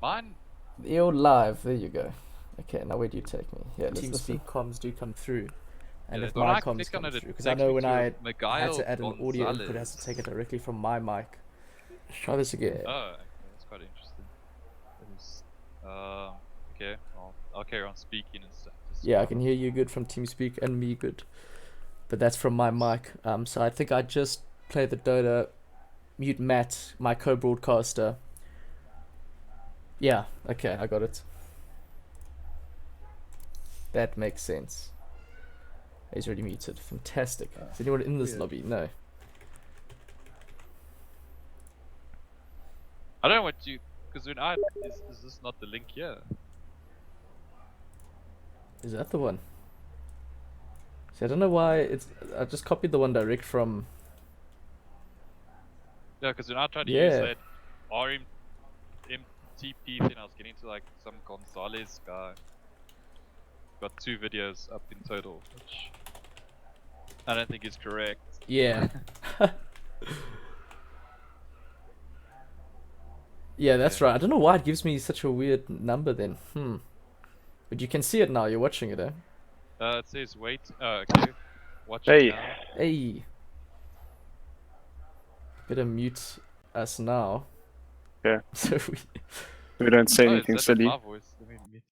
Mine. You're live. There you go. Okay, now where do you take me? Yeah, let's listen. TeamSpeak comms do come through. And Yeah, if when my I comms click on come it, it through, because I takes know me when to I had Miguel to add an audio input, it has to Gonzalez. take it directly from my mic. Let's try this again. Oh, okay, that's quite interesting. That is, okay, I'll carry on speaking and stuff. Yeah, I can hear you good from TeamSpeak and me good, but that's from my mic. So I think I just play the Dota, mute Matt, my co-broadcaster. Yeah, okay, I got it. That makes sense. He's already muted. Fantastic. Is anyone in this lobby? No. I don't know what you, because when is this not the link here? Is that the one? See, I don't know why it's. I just copied the one direct from. Yeah, because when I tried to use Yeah. that MTP thing, I was getting to like some Gonzalez guy. Got 2 videos up in total, which I don't think is correct. Yeah. Yeah, that's right. I don't know why it gives me such a weird number then. But you can see it now. You're watching it, eh? It says wait. Okay. Watch it now. Hey. Better mute us now. Yeah. So we don't say Oh, anything is that silly. my voice? Let me mute.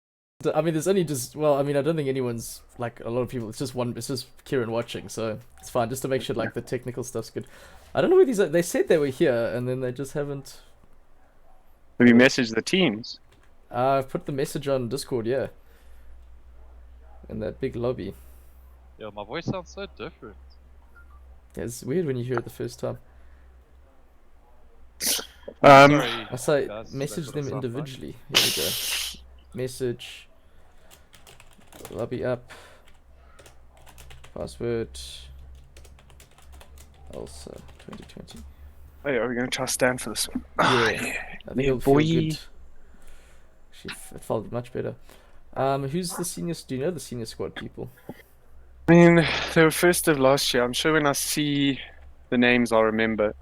I mean, there's only just. Well, I mean, I don't think anyone's like a lot of people. It's just one. It's just Kieran watching, so it's fine. Just to make sure like the technical stuff's good. I don't know where these are. They said they were here, and then they just haven't. Have you messaged the teams? I've put the message on Discord, yeah. In that big lobby. Yeah, my voice sounds so different. Yeah, it's weird when you hear it the first time. Sorry, I say guys, message that's what I them sound like. individually. Here we go. Message. Lobby up. Password. Also 2020. Oh yeah, we're gonna try to stand for this one. Yeah, yeah. I think it'll feel good. Actually, it felt much better. Who's the senior? Do you know the senior squad people? I mean, they were first of last year. I'm sure when I see the names, I'll remember.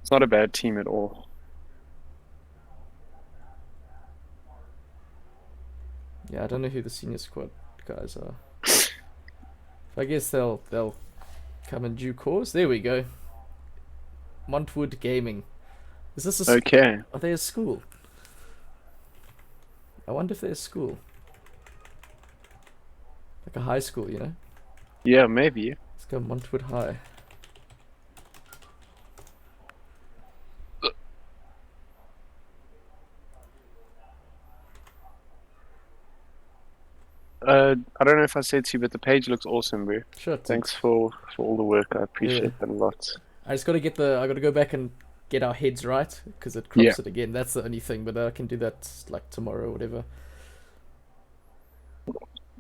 It's not a bad team at all. Yeah, I don't know who the senior squad guys are. I guess they'll come in due course. There we go. Montwood Gaming. Is this a Okay. Are they a school? I wonder if they're a school. Like a high school, you know? Yeah, maybe. Let's go Montwood High. I don't know if I said to you, but the page looks awesome, bro. Sure. Thanks for all the work. I appreciate that a lot. I just gotta get I gotta go back and get our heads right because it crops it again. That's the only thing, but I can do that like tomorrow or whatever.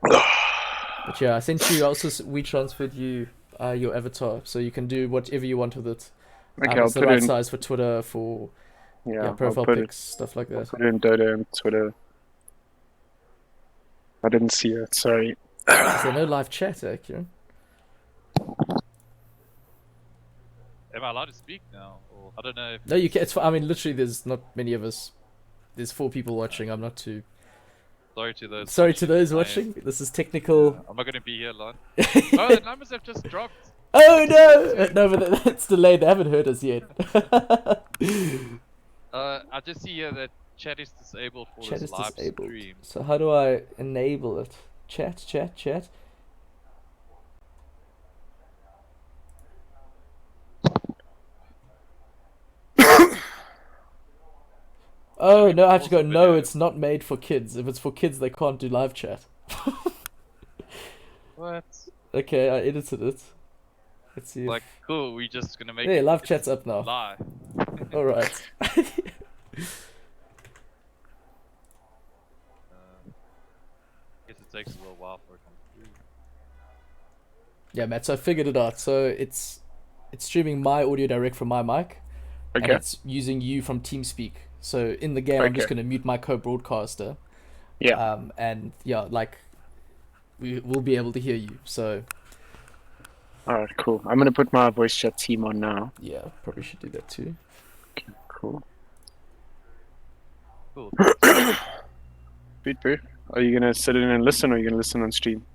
But yeah, I sent you. Also, we transferred you your avatar, so you can do whatever you want with it. Okay, I'll it's the put right it in. size for Twitter, for Yeah, profile I'll put pics, stuff like I'll that. put it in Dota and Twitter. I didn't see it. Sorry. Is there no live chat, Kieran? Am I allowed to speak now? Or I don't know if... No, you can. I mean, literally, there's not many of us. There's 4 people watching. I'm not too. Sorry to those. Sorry to those watching. This is technical. I'm not gonna be here long. Oh, the numbers have just dropped. Oh no! No, but that's delayed. They haven't heard us yet. I just see here that chat is disabled for Chat this is live disabled. stream. So how do I enable it? Chat. Oh no, I have to go. No, it's not made for kids. If it's for kids, they can't do live chat. What? Okay, I edited it. Let's see. Like, cool. We just gonna make. Yeah, live chat's up now. Live. All right. Guess it takes a little while for it to come through. Yeah, Matt. So I figured it out. So it's streaming my audio direct from my mic, and Okay. it's using you from TeamSpeak. So in the game, I'm just Okay. gonna mute my co-broadcaster. Yeah. And yeah, like we'll be able to hear you. So Alright, cool. I'm gonna put my voice chat team on now. yeah, probably should do that too. Cool. Cool. Sweet, bro. Are you gonna sit in and listen, or are you gonna listen on stream?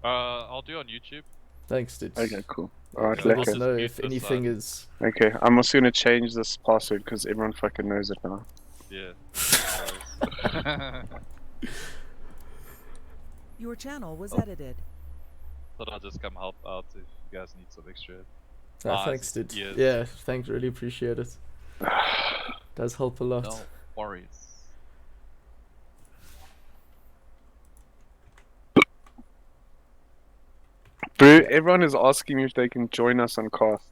I'll do on YouTube. Thanks, dude. Okay, cool. Alright, Yeah, Let I'll us lekker. just know mute if this anything side. is. Okay, I'm also gonna change this password because everyone fucking knows it now. Yeah. No worries. Your channel was Oh. edited. Thought I'd just come help out if you guys need some extra Thanks, dude. ears. Yeah, thanks. Really appreciate it. Does help a lot. No worries. Bro, everyone is asking me if they can join us on cast.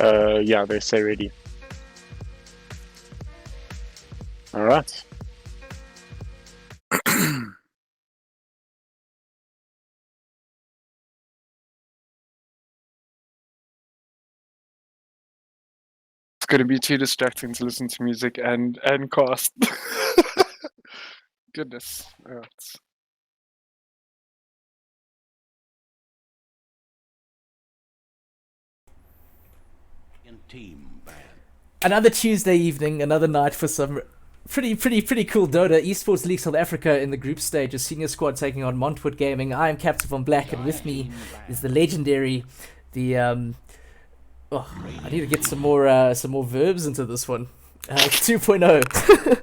Yeah, they say ready. All right. It's going to be too distracting to listen to music and cast. Goodness. All right. Team band. Another Tuesday evening, another night for some pretty cool Dota. eSports League South Africa in the group stage, a senior squad taking on Montwood Gaming. I am Captain Von Black, and with me is the legendary, I need to get some more verbs into this one. 2.0.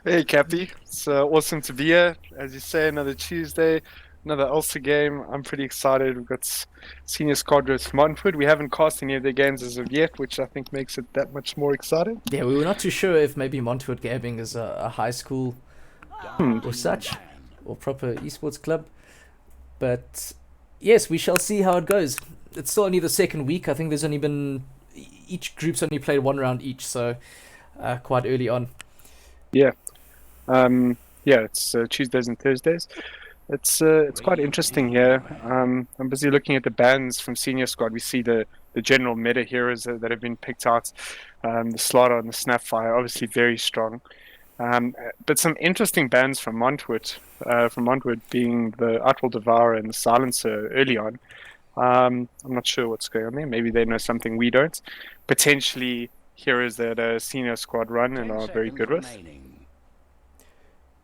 Hey, Cappy. It's awesome to be here. As you say, another Tuesday, another Ulster game. I'm pretty excited. We've got senior squad with Montwood. We haven't cast any of their games as of yet, which I think makes it that much more exciting. Yeah, we were not too sure if maybe Montwood Gaming is a high school or such, or proper esports club. But yes, we shall see how it goes. It's still only the second week. I think there's only been... Each group's only played one round each, so quite early on. Yeah. It's Tuesdays and Thursdays. It's quite interesting here. I'm busy looking at the bans from senior squad. We see the general meta heroes that have been picked out. The Slaughter and the Snapfire, obviously very strong. But some interesting bans from Montwood. From Montwood being the Outwell Devour and the Silencer early on. I'm not sure what's going on there. Maybe they know something we don't. Potentially heroes that a senior squad run and are very good with.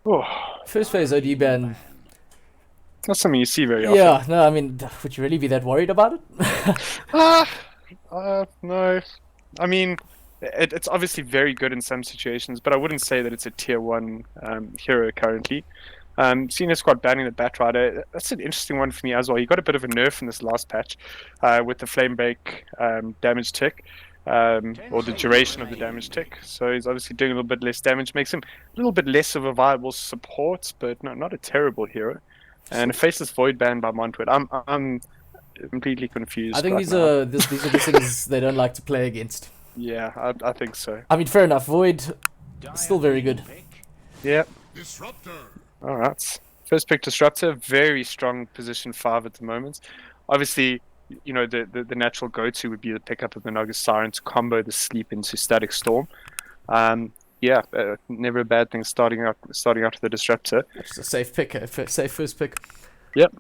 Oh, First phase OD ban. not something you see very often. Yeah, no, I mean, would you really be that worried about it? No. I mean, it's obviously very good in some situations, but I wouldn't say that it's a tier 1 hero currently. Senior squad banning the Bat Rider, that's an interesting one for me as well. He got a bit of a nerf in this last patch with the Flame Break damage tick. Or the duration of the damage tick. So he's obviously doing a little bit less damage, makes him a little bit less of a viable support, but not a terrible hero. And a Faceless Void ban by Montwood. I'm completely confused. I think right these now. are the things they don't like to play against. Yeah, I think so. I mean, fair enough. Void, still very good. Yeah. Disruptor. All right. First pick Disruptor, very strong position 5 at the moment. Obviously, you know, the natural go-to would be the pickup of the Naga Siren to combo the sleep into Static Storm. Never a bad thing starting out with the Disruptor. It's a safe pick, safe first pick. Yep.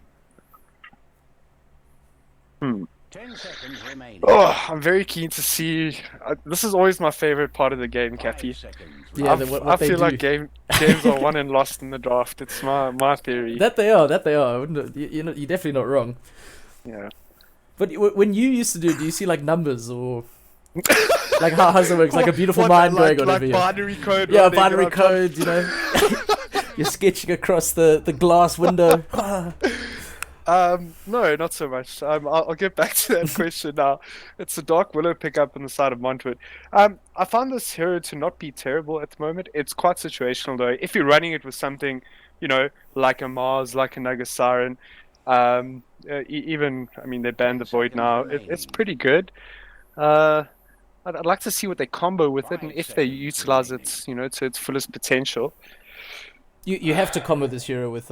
10 seconds remaining. Oh, I'm very keen to see. This is always my favorite part of the game, Cappy. 5 seconds. Yeah, I feel like games are won and lost in the draft. It's my theory. That they are. I wouldn't, you're definitely not wrong. Yeah. But when you used to do you see like numbers or like how does it work? Like a beautiful mind going on over here. Binary code. Yeah, binary code. You know, you're sketching across the glass window. No, not so much. I'll get back to that question now. It's a Dark Willow pickup on the side of Montwood. I found this hero to not be terrible at the moment. It's quite situational though. If you're running it with something, you know, like a Mars, like a Naga Siren, even, I mean, they banned the Void now. It's pretty good. I'd like to see what they combo with it and if they utilize it, you know, to its fullest potential. You have to combo this hero with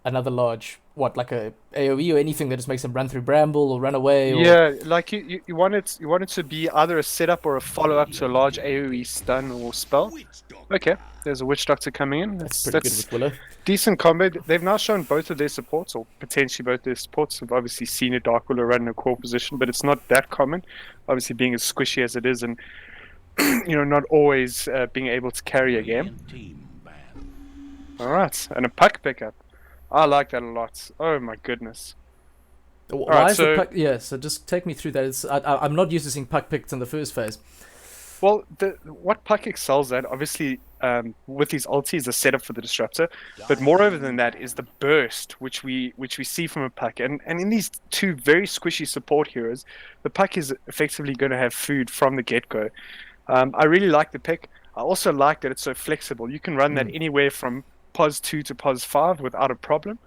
another large, like a AoE or anything that just makes them run through bramble or run away. Or... Yeah, like you want it to be either a setup or a follow up to a large AoE stun or spell. Okay, there's a Witch Doctor coming in. That's pretty good with Willow. Decent combo. They've now shown both of their supports, or potentially both their supports. We've obviously seen a Dark Willow run in a core position, but it's not that common. Obviously, being as squishy as it is, and you know, not always being able to carry a game. All right, and a puck pickup. I like that a lot. Oh my goodness. Why is the puck? Yeah, so just take me through that. I'm not used to seeing puck picked in the first phase. Well, what puck excels at, obviously, with these ulti is the setup for the Disruptor, but moreover than that is the burst, which we see from a puck. And in these two very squishy support heroes, the puck is effectively going to have food from the get-go. I really like the pick. I also like that it's so flexible. You can run that anywhere from POS 2 to POS 5 without a problem.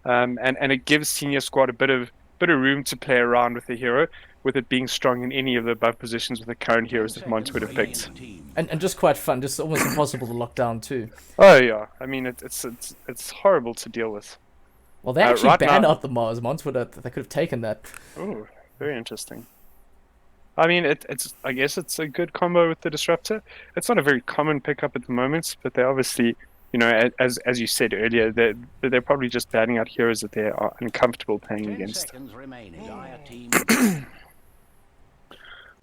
And it gives senior squad a bit of room to play around with the hero. with it being strong in any of the above positions with the current heroes that Montwood have picked. And just quite fun, just almost impossible to lock down too. Oh yeah, I mean it's horrible to deal with. Well, they actually right banned now- out the Mars. Montwood, they could have taken that. Oh, very interesting. I mean, it's I guess it's a good combo with the Disruptor. It's not a very common pickup at the moment, but they obviously, you know, as you said earlier, they're probably just banning out heroes that they are uncomfortable playing 10 against. seconds remaining. Dire team.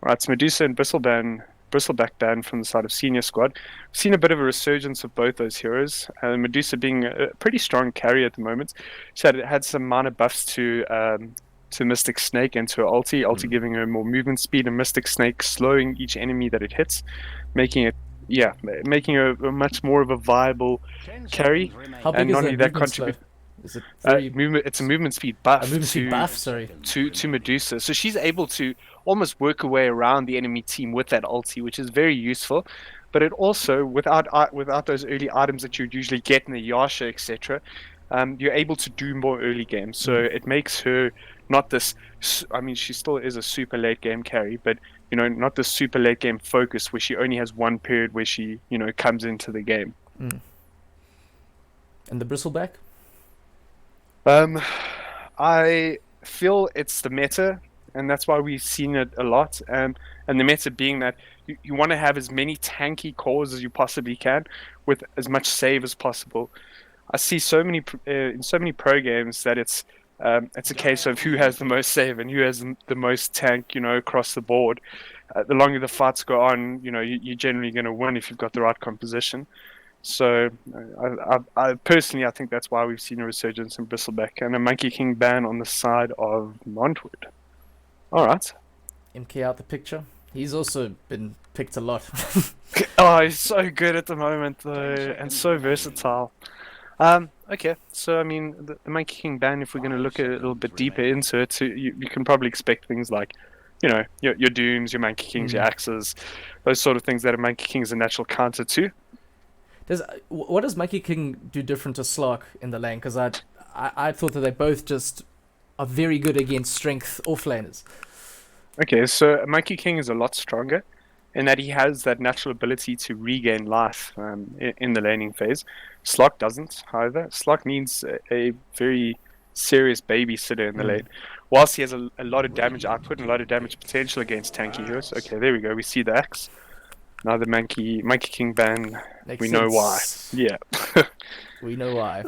Right, so Medusa and Bristleback ban from the side of senior squad. We've seen a bit of a resurgence of both those heroes. Medusa being a pretty strong carry at the moment. She had some minor buffs to Mystic Snake and to her ulti. Ulti giving her more movement speed, and Mystic Snake slowing each enemy that it hits, making her a much more of a viable 10 carry. seconds remaining. How big And is not that only that, movement contribute- slow? Is it very movement. It's a movement speed buff. a movement speed to- buff? Sorry. to Medusa. So she's able to almost work her way around the enemy team with that ulti, which is very useful. But it also, without those early items that you'd usually get in the Yasha, etc., you're able to do more early games. So it makes her not this. I mean, she still is a super late game carry, but you know, not this super late game focus where she only has one period where she, you know, comes into the game. And the Bristleback? I feel it's the meta, and that's why we've seen it a lot. And the meta being that you want to have as many tanky cores as you possibly can, with as much save as possible. I see so many in so many pro games that it's a case of who has the most save and who has the most tank, you know, across the board. The longer the fights go on, you know, you're generally going to win if you've got the right composition. So, I personally, I think that's why we've seen a resurgence in Bristleback and a Monkey King ban on the side of Montwood. All right. MK out the picture. He's also been picked a lot. Oh, he's so good at the moment, though, and so versatile. Okay, so I mean, the Monkey King ban, if we're going to look a little bit deeper into it, so you can probably expect things like, you know, your Dooms, your Monkey Kings, your Axes, those sort of things that a Monkey King is a natural counter to. What does Monkey King do different to Slark in the lane? Because I thought that they both just are very good against strength offlaners. Okay, so Monkey King is a lot stronger in that he has that natural ability to regain life in the laning phase. Slark doesn't, however. Slark needs a very serious babysitter in the lane. Whilst he has a lot of damage output and a lot of damage potential against tanky heroes. Okay, there we go. We see the axe. Now the Monkey King ban. Makes We know why. sense. Yeah. We know why.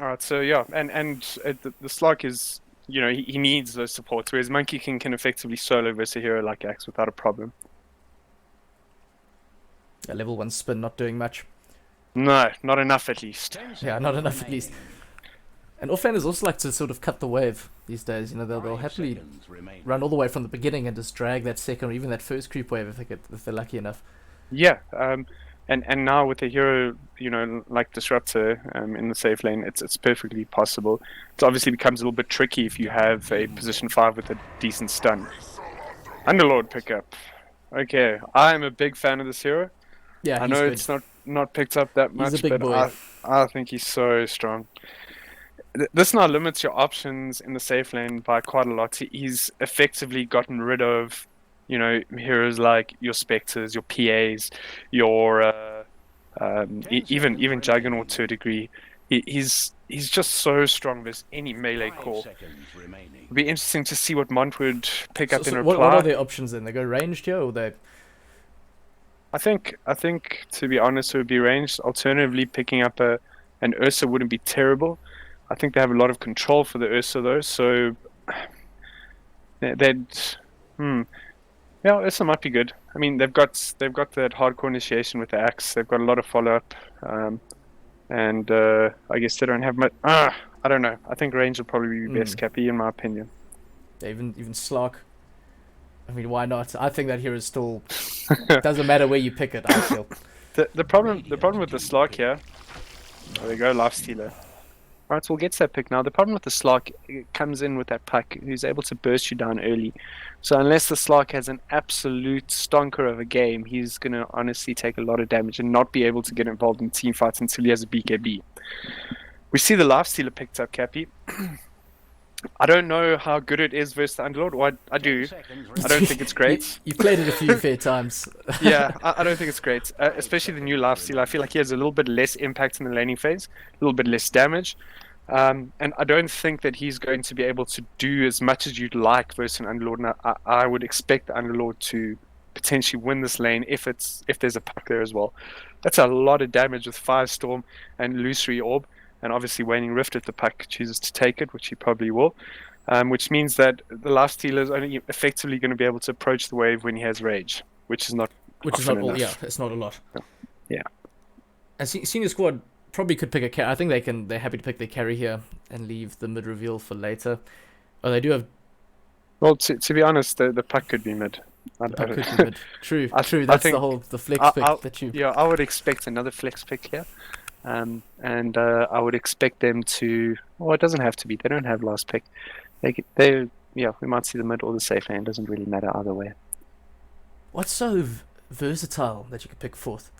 All right. So yeah, and the Slark is, you know, he needs those supports, whereas Monkey King can effectively solo versus a hero like Axe without a problem. A level 1 spin not doing much. No, not enough at least. 10 Yeah, seconds not enough at remaining. least. And offlaners also like to sort of cut the wave these days. You know, they'll 5 happily seconds remaining. run all the way from the beginning and just drag that second or even that first creep wave if they're lucky enough. Yeah. And now with a hero, you know, like Disruptor in the safe lane, it's perfectly possible. It obviously becomes a little bit tricky if you have a position 5 with a decent stun. Underlord pickup. Okay, I'm a big fan of this hero. Yeah, I he's know good. it's not picked up that He's much, a big but boy. I think he's so strong. This now limits your options in the safe lane by quite a lot. He's effectively gotten rid of, you know, heroes like your Spectres, your PAs, your even Juggernaut to a degree. He's just so strong versus any melee 5 core. seconds remaining. It'll be interesting to see what Mont would pick up in So reply. what are their options then? They go ranged here or they... I think to be honest, it would be ranged. Alternatively, picking up an Ursa wouldn't be terrible. I think they have a lot of control for the Ursa though, so they'd yeah, Ursa might be good. I mean, they've got that hardcore initiation with the axe. They've got a lot of follow up, and I guess they don't have much. I don't know. I think range will probably be best, Cappy, in my opinion. Yeah, even Slark. I mean, why not? I think that hero is still... doesn't matter where you pick it, I feel. The problem with the Slark here. There we go, Life Stealer. Alright, so we'll get to that pick now. The problem with the Slark, it comes in with that puck who's able to burst you down early. So unless the Slark has an absolute stonker of a game, he's going to honestly take a lot of damage and not be able to get involved in team fights until he has a BKB. We see the Life Stealer picked up, Cappy. I don't know how good it is versus the Underlord. Or I do. I don't think it's great. You played it a few fair times. Yeah, I don't think it's great. Especially the new lifesteal. I feel like he has a little bit less impact in the laning phase, a little bit less damage. And I don't think that he's going to be able to do as much as you'd like versus an Underlord. And I would expect the Underlord to potentially win this lane if there's a puck there as well. That's a lot of damage with Firestorm and Illusory Orb, and obviously Waning Rift if the puck chooses to take it, which he probably will. Which means that the lifestealer is only effectively going to be able to approach the wave when he has Rage, which is not often all. enough. Yeah, it's not a lot. Yeah. And Senior Squad probably could pick a carry. I think they're happy to pick their carry here and leave the mid reveal for later. Oh, they do have. Well, to be honest, the puck could be mid. Puck could be mid. True. That's think the flex pick that you. Yeah, I would expect another flex pick here. And I would expect them to. Well, it doesn't have to be. They don't have last pick. We might see the mid or the safe lane. It doesn't really matter either way. What's so versatile that you could pick fourth?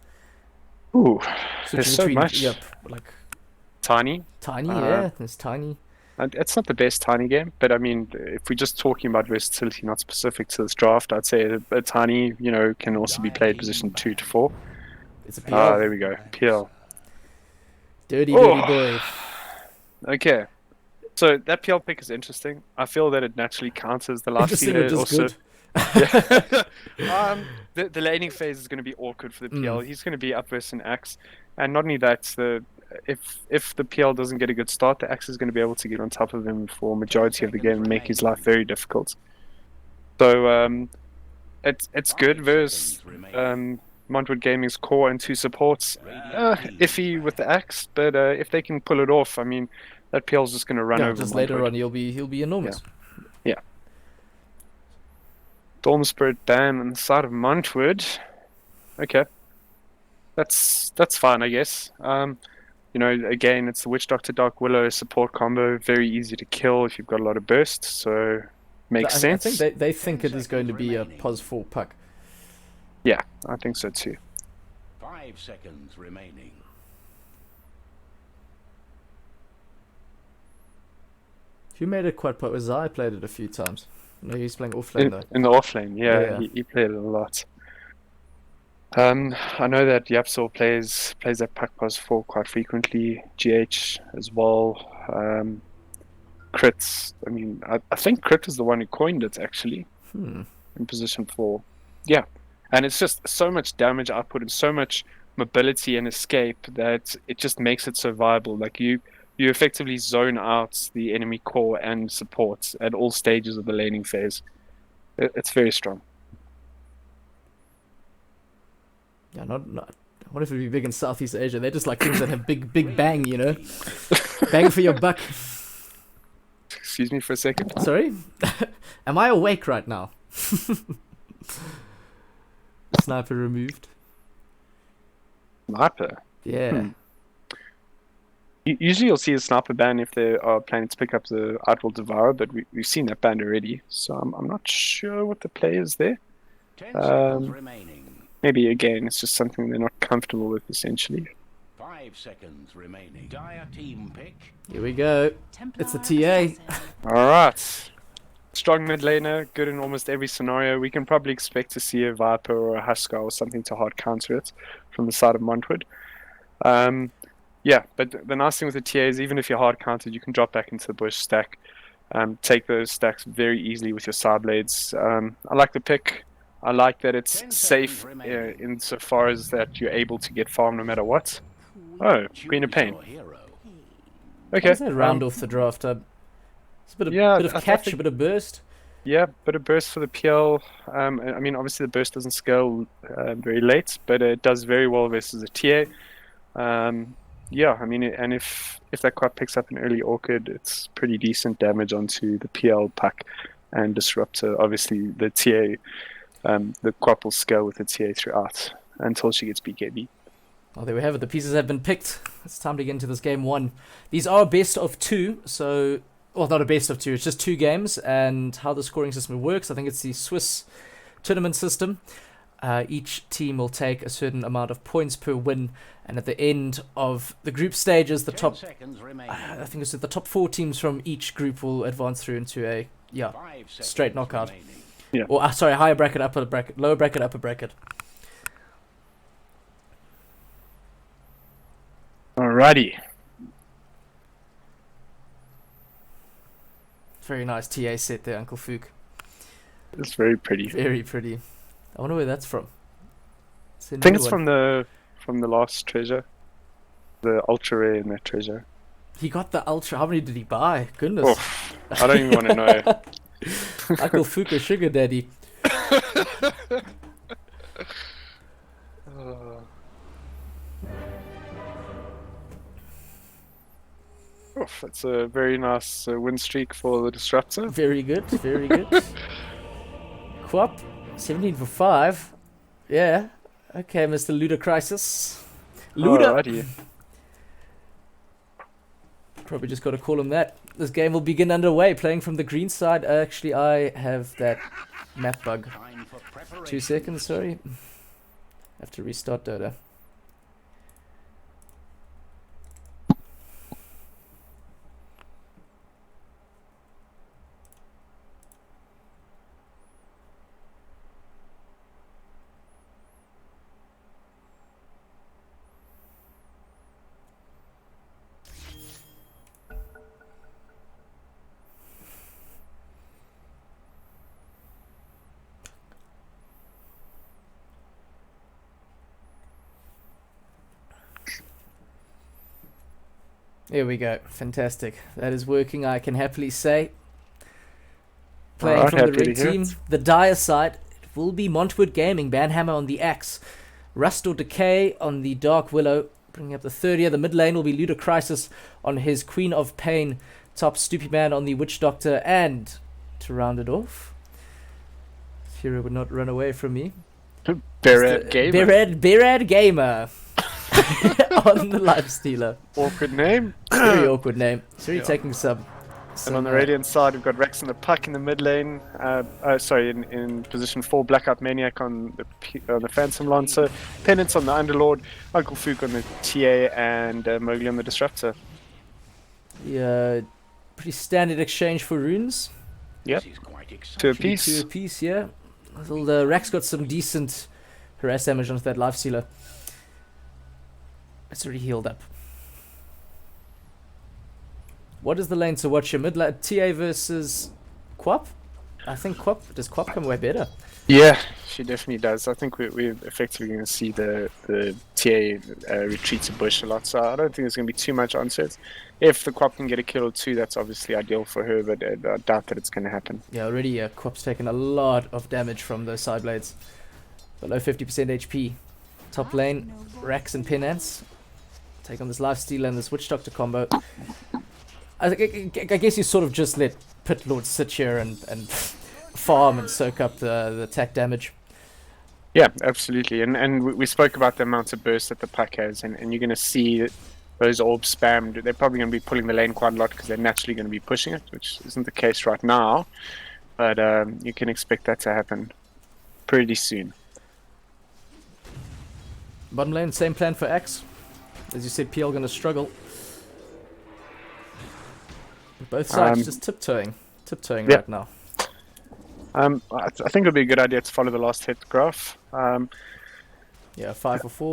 Ooh, Switching there's so between- much. Yep, like Tiny. yeah, there's tiny. It's not the best tiny game, but I mean, if we're just talking about versatility, not specific to this draft, I'd say a tiny, can also be played position 2 to 4. It's a Ah, PL. there we go. PL. Dirty Oh. boy. Okay. So that PL pick is interesting. I feel that it naturally counts as the last Interesting, but stealer just also. good. Yeah. The laning phase is going to be awkward for the PL. He's going to be up versus an Axe, and not only that, if the PL doesn't get a good start, the Axe is going to be able to get on top of him for majority of the game and make his life very difficult. So it's good versus Montwood Gaming's core and 2 supports. Iffy with the Axe, but if they can pull it off, I mean, that PL's just going to run over. Just Montwood. later on, he'll be enormous. Storm Spirit ban on the side of Montwood. Okay. That's fine, I guess. Again, it's the Witch Doctor Dark Willow support combo. Very easy to kill if you've got a lot of burst, so makes I sense. think they think it is going to be a pos 4 puck. Yeah, I think so too. 5 seconds remaining. Who made it quite popular? Zai played it a few times. No, he's playing offlane though. In the offlane, Yeah. he played it a lot. I know that Yapsor plays that puck pos 4 quite frequently. GH as well. Crits. I mean, I think Crit is the one who coined it actually. In position 4. Yeah, and it's just so much damage output and so much mobility and escape that it just makes it so viable. Like you effectively zone out the enemy core and support at all stages of the laning phase. It's very strong. Yeah, not. What if it would be big in Southeast Asia? They just like things that have big bang, bang for your buck. Excuse me for a second. Sorry, am I awake right now? Sniper removed. Sniper. Yeah. Usually you'll see a sniper ban if they are planning to pick up the Outworld Devourer, but we've seen that ban already, so I'm not sure what the play is there. 10 seconds remaining. Maybe again, it's just something they're not comfortable with, essentially. 5 seconds remaining. Dire team pick. Here we go. It's the TA. Alright. Strong mid laner, good in almost every scenario. We can probably expect to see a Viper or a Huskar or something to hard counter it from the side of Montwood. Yeah, but the nice thing with the TA is even if you're hard countered, you can drop back into the bush stack. Take those stacks very easily with your side blades. I like the pick. I like that it's safe insofar as that you're able to get farm no matter what. Oh, Queen of Pain. Okay. What's that round off the draft? It's a bit of catch, a bit of burst. Yeah, bit of burst for the PL. I mean, obviously the burst doesn't scale very late, but it does very well versus a TA. Yeah, I mean, and if that quad picks up an early Orchid, it's pretty decent damage onto the PL pack and Disruptor. Obviously, the TA, the quad will scale with the TA throughout until she gets BKB. Well, there we have it. The pieces have been picked. It's time to get into this game 1. These are best of 2, so... Well, not a best of 2, it's just 2 games, and how the scoring system works, I think it's the Swiss tournament system. Each team will take a certain amount of points per win, and at the end of the group stages, the 10 top, seconds remaining. I think it's the top 4 teams from each group will advance through into a 5 straight seconds knockout. remaining. Or sorry, higher bracket, upper bracket, lower bracket, upper bracket. Alrighty. Very nice TA set there, Uncle Fook. It's very pretty. Very pretty. I wonder where that's from. I think it's from the last treasure. The ultra rare in that treasure. He got the ultra. How many did he buy? Goodness. Oh, I don't even want to know. Uncle Fook, a sugar daddy. Oof, that's a very nice win streak for the Disruptor. Very good, very good. Quap, 17 for 5. Yeah. Okay, Mr. Ludacrisis. Luda. Alrighty. Probably just got to call him that. This game will begin underway. Playing from the green side. Actually, I have that map bug. Time for 2 preparation. seconds, sorry. Have to restart Dota. There we go. Fantastic. That is working, I can happily say. Playing Alright, from the happy to red hear team, it. the dire side will be Montwood Gaming, Banhammer on the Axe, Rust or Decay on the Dark Willow, bringing up the third year. The mid lane will be Ludacrisis on his Queen of Pain, top Stoopy Man on the Witch Doctor, and to round it off, Hero would not run away from me. Barrett Gamer. Berad Gamer on the Life Stealer. Awkward name. Very awkward name. So you're Yeah. taking some. And on the Radiant side, we've got Rex and the Puck in the mid lane. In position 4, Blackout Maniac on the Phantom Lancer, Penance on the Underlord, Uncle Fook on the TA, and Mowgli on the Disruptor. Yeah, pretty standard exchange for runes. Yep. This is quite 2 exciting. apiece. 2 apiece, yeah. Little, Rax got some decent harass damage onto that Life Stealer. It's already healed up. What is the lane to watch here? Mid lane TA versus Quap? I think does Quap come way better? Yeah, she definitely does. I think we're effectively going to see the TA retreat to bush a lot, so I don't think there's going to be too much onset. If the Quap can get a kill or 2, that's obviously ideal for her, but I doubt that it's going to happen. Yeah, already Quap's taken a lot of damage from those side blades. Below 50% HP. Top lane, Rax and Penance. Take on this Life Stealer and this Witch Doctor combo. I guess you sort of just let Pit Lord sit here and farm and soak up the attack damage. Yeah, absolutely. And we spoke about the amount of burst that the Puck has, and you're going to see those orbs spammed. They're probably going to be pulling the lane quite a lot because they're naturally going to be pushing it, which isn't the case right now. But you can expect that to happen pretty soon. Bottom lane, same plan for Axe. As you said, PL going to struggle. Both sides just tiptoeing yeah. right now. I think it would be a good idea to follow the last hit graph. Yeah, 5 for 4.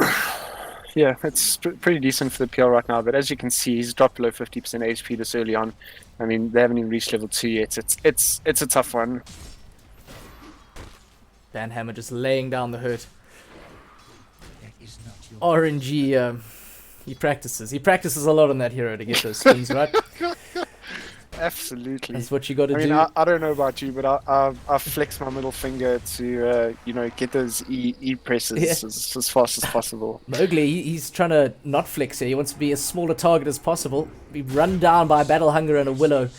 Yeah, it's pretty decent for the PL right now, but as you can see, he's dropped below 50% HP this early on. I mean, they haven't even reached level 2 yet. It's a tough one. Banhammer just laying down the hurt. RNG, he practices a lot on that hero to get those skins, right? Absolutely. That's what you got to I do. mean, I don't know about you, but I flex my middle finger to get those E presses as fast as possible. Mowgli, he's trying to not flex here. He wants to be as small a target as possible. Be run down by a Battle Hunger and a Willow,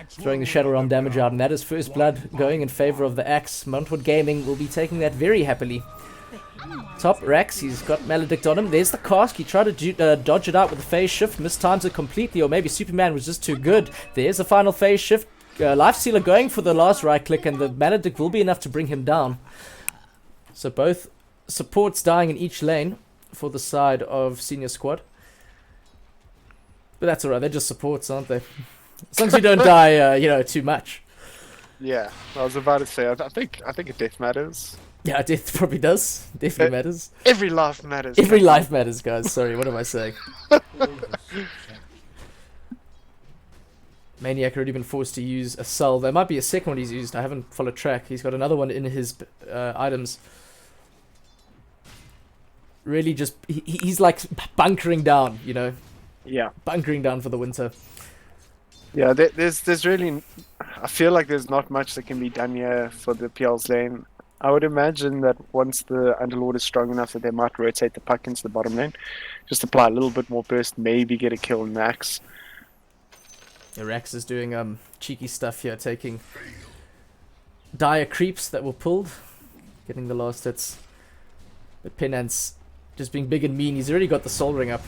throwing the Shadow Realm damage out, and that is first blood going in favor of the Axe. Montwood Gaming will be taking that very happily. Top Rax, he's got Maledict on him. There's the cask. He tried to dodge it out with the phase shift, mistimes it completely, or maybe Superman was just too good. There's a final phase shift. Life Stealer going for the last right click, and the Maledict will be enough to bring him down. So both supports dying in each lane for the side of senior squad. But that's alright, they're just supports, aren't they? As long as you don't die, too much. Yeah, I was about to say. I think a death matters. Yeah, death probably does. Definitely matters. Every life matters. Every life matters, guys. Sorry, what am I saying? Maniac already been forced to use a cell. There might be a second one he's used. I haven't followed track. He's got another one in his items. Really just... He's like bunkering down, Yeah. Bunkering down for the winter. Yeah, there's really... I feel like there's not much that can be done here for the PL's lane. I would imagine that once the Underlord is strong enough that they might rotate the puck into the bottom lane. Just apply a little bit more burst, maybe get a kill in max. Yeah, Rax is doing cheeky stuff here, taking dire creeps that were pulled. Getting the last hits. But Penance just being big and mean. He's already got the soul ring up.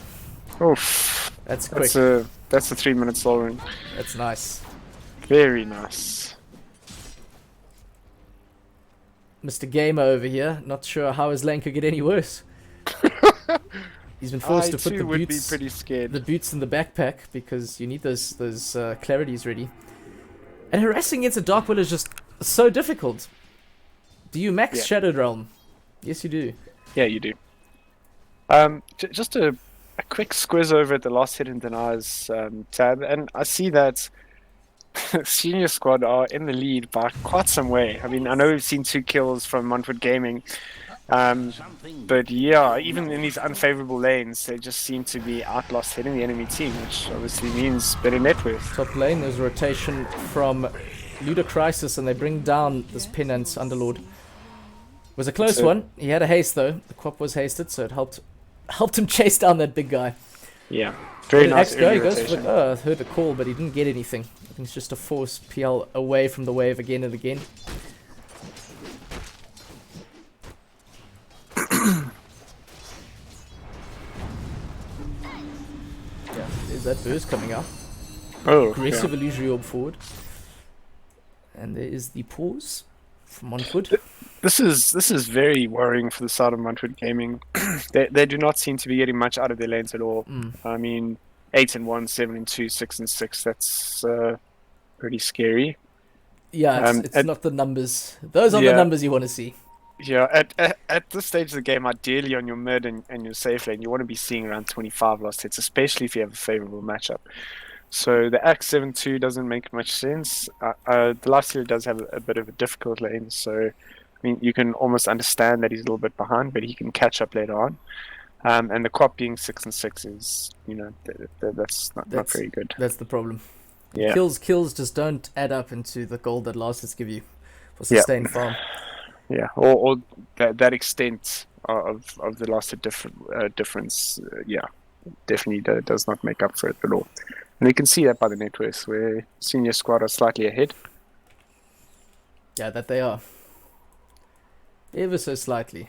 Oof. That's quick. That's a 3-minute soul ring. That's nice. Very nice. Mr. Gamer over here, not sure how his lane could get any worse. He's been forced to put I the too would be boots, pretty scared. the boots in the backpack because you need those clarities ready. And harassing against a Dark Will is just so difficult. Do you max Yeah. Shadowed Realm? Yes, you do. Yeah, you do. Just a quick squiz over at the last hit and denies tab, and I see that senior squad are in the lead by quite some way. I mean, I know we've seen 2 kills from Montwood Gaming, but yeah, even in these unfavorable lanes, they just seem to be outlost hitting the enemy team, which obviously means better net worth. Top lane, there's a rotation from Ludocrisis, and they bring down this Penance Underlord. It was a close one. He had a haste though. The Quap was hasted, so it helped him chase down that big guy. Yeah, very nice Axe go, early he goes for rotation. the, I heard the call, but he didn't get anything. I think it's just to force PL away from the wave again and again. Yeah, there's that burst coming out. Oh, Aggressive yeah. illusory orb forward. And there is the pause from Montwood. This is very worrying for the side of Montwood Gaming. they do not seem to be getting much out of their lanes at all. I mean, 8-1, 7-2, 6-6. That's pretty scary. Yeah, it's not the numbers. Those are the Yeah. numbers you want to see. Yeah, at this stage of the game, ideally on your mid and your safe lane, you want to be seeing around 25 lost hits, especially if you have a favorable matchup. So the Axe 7-2 doesn't make much sense. The last year does have a bit of a difficult lane, so I mean you can almost understand that he's a little bit behind, but he can catch up later on. And the Quap being 6-6 is, that's not very good. That's the problem. Yeah. Kills just don't add up into the gold that last hits give you for sustained farm. Yeah, or that extent of the last hit difference, definitely does not make up for it at all. And you can see that by the net worth, where senior squad are slightly ahead. Yeah, that they are. Ever so slightly.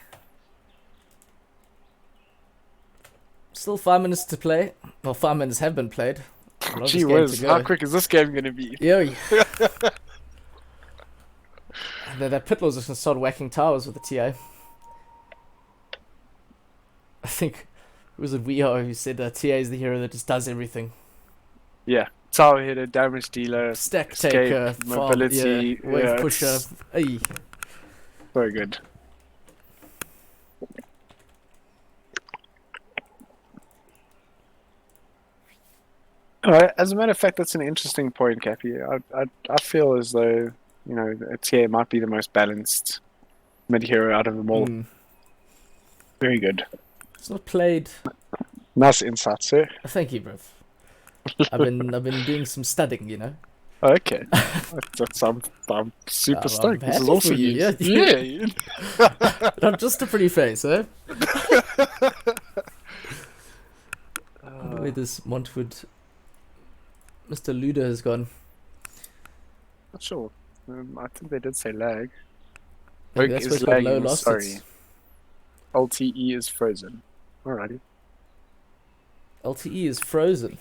Still 5 minutes to play. Well, 5 minutes have been played. A lot of Gee this game whiz, to go. how quick is this game going to be? Yeah. That Pitlaw's just going to start whacking towers with the TA. I think it was Weeho who said TA is the hero that just does everything. Yeah, tower hitter, damage dealer, Stack escape, taker, farm, mobility, wave yeah, pusher. it's Ay. very good. As a matter of fact, that's an interesting point, Cappy. I feel as though TA might be the most balanced mid hero out of them all. Very good. It's not played. Nice insight, sir. Thank you, bruv. I've been doing some studying, Okay, I'm super I'm stoked. This happy is also for you, news. yeah. Not just a pretty face, eh? I wonder where this Montwood Mr. Luda has gone. Not sure. I think they did say lag. Maybe Oak that's why is it's got low lagging, loss sorry. hits. LTE is frozen. Alrighty. LTE is frozen.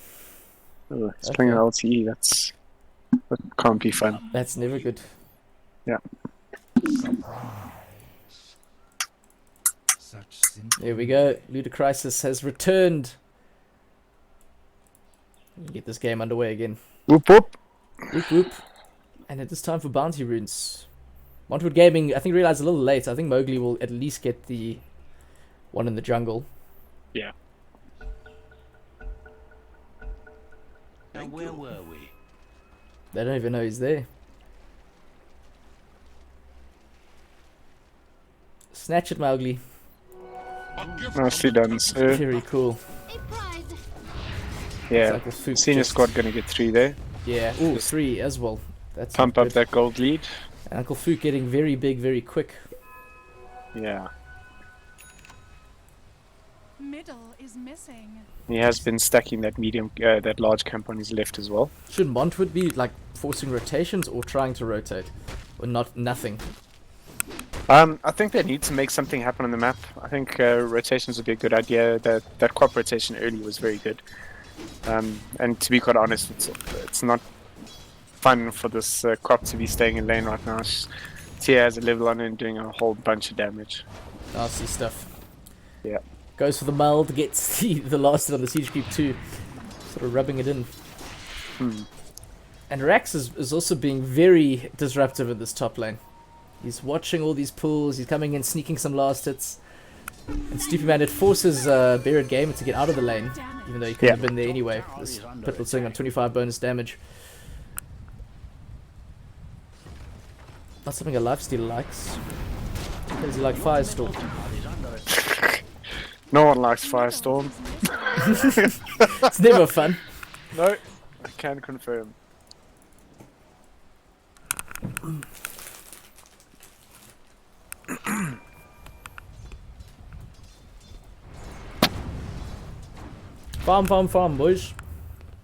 Oh, it's playing on LTE. That can't be fun. That's never good. Yeah. There we go. Ludicrysis has returned. Get this game underway again. Whoop whoop. Whoop whoop. And it is time for bounty runes. Montwood Gaming, I think, realized a little late. I think Mowgli will at least get the one in the jungle. Yeah. Now where were we? They don't even know he's there. Snatch it, Mowgli. Nicely done, sir. Very cool. Yeah. Like a food Senior chest. squad gonna get 3 there. Yeah. Ooh, 3 as well. That's Pump not up good. that gold lead. And Uncle Fook getting very big, very quick. Yeah. Middle is missing. He has been stacking that that large camp on his left as well. Should Montwood be like forcing rotations or trying to rotate, or nothing? I think they need to make something happen on the map. I think rotations would be a good idea. That crop rotation early was very good. And to be quite honest, it's not fun for this crop to be staying in lane right now. Tia has a level on it and doing a whole bunch of damage. Nasty stuff. Yeah. Goes for the meld, gets the last hit on the siege creep too. Sort of rubbing it in. And Rax is also being very disruptive in this top lane. He's watching all these pools, he's coming in, sneaking some last hits. And Stupid Man, it forces Barrett Gamer to get out of the lane, even though he could have been there anyway. This Pitbull sitting on 25 bonus damage. Not something a lifestealer likes. Does he like Firestorm? No one likes Firestorm. It's never fun. No, I can confirm. Farm, boys.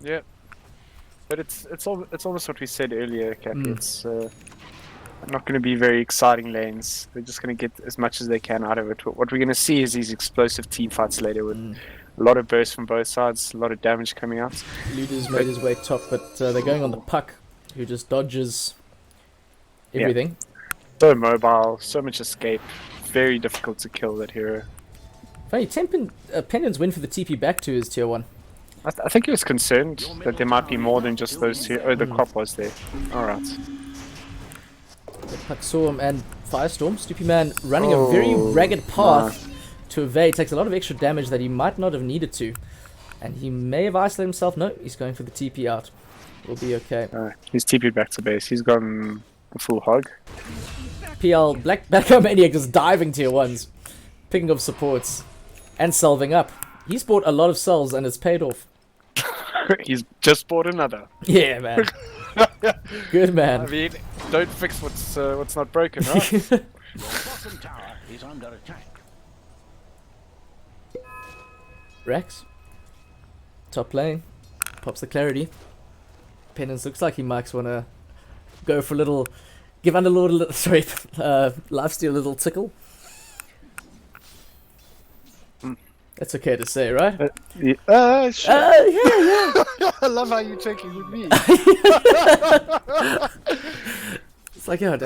Yeah. But it's almost what we said earlier, Cappy. It's not going to be very exciting lanes. They're just going to get as much as they can out of it. What we're going to see is these explosive team fights later with a lot of bursts from both sides, a lot of damage coming out. Luda's made his way top, but they're going on the puck, who just dodges everything. So mobile, so much escape. Very difficult to kill that hero. Funny, Pendant's win for the TP back to his tier 1. I think he was concerned that there might be more than just those two. Oh, the crop was there. Alright. The puck saw him, and Firestorm, Stupid Man running a very ragged path to evade. Takes a lot of extra damage that he might not have needed to. And he may have isolated himself. No, he's going for the TP out. We'll be okay. He's TP'd back to base. He's gone a full hog. PL, Blackout Maniac just diving tier 1s. Picking up supports. And salving up. He's bought a lot of cells and it's paid off. He's just bought another. Yeah, man. Good man. I mean, don't fix what's not broken, right? Your bottom tower is under attack. Rex. Top lane. Pops the clarity. Penance looks like he might want to go for a little... Give Underlord a little... Sorry. Lifesteal a little tickle. That's okay to say, right? Sure. Yeah. I love how you're checking with me. It's like, yeah,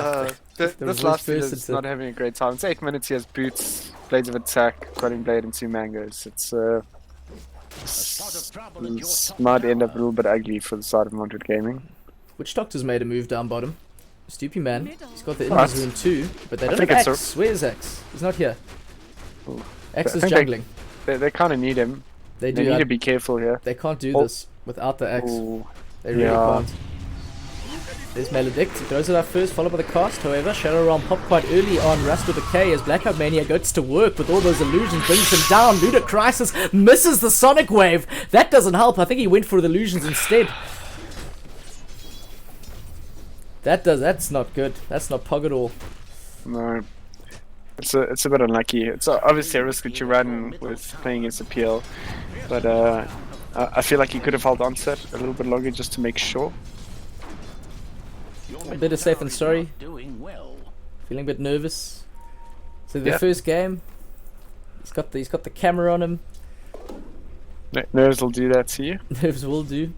This last field is not having a great time. It's 8 minutes, he has boots, blades of attack, cutting blade, and 2 mangoes. It's this might end up a little bit ugly for the side of Montwood Gaming. Which Doctor's made a move down bottom? Stupid Man. He's got the What? Invis rune too, but they I don't think have it's Axe. Where's Axe? He's not here. Ooh. Axe I is think jungling. They kind of need him. They They do. need to be careful here. They can't do Oh. this without the Axe. Ooh. They really Yeah. can't. There's Maledict. He throws it up first, followed by the cast. However, Shadow Realm popped quite early on Rust with a K as Blackout Mania goes to work with all those illusions, brings him down. Ludicrysis misses the Sonic Wave. That doesn't help. I think he went for the illusions instead. That's not good. That's not pog at all. No. It's a bit unlucky. It's obviously a risk that you run with playing against a PL, but I feel like he could have held on to it a little bit longer just to make sure. A bit of safe and sorry. Doing well. Feeling a bit nervous. So the Yeah. first game, he's got the camera on him. Nerves will do that to you. Nerves will do.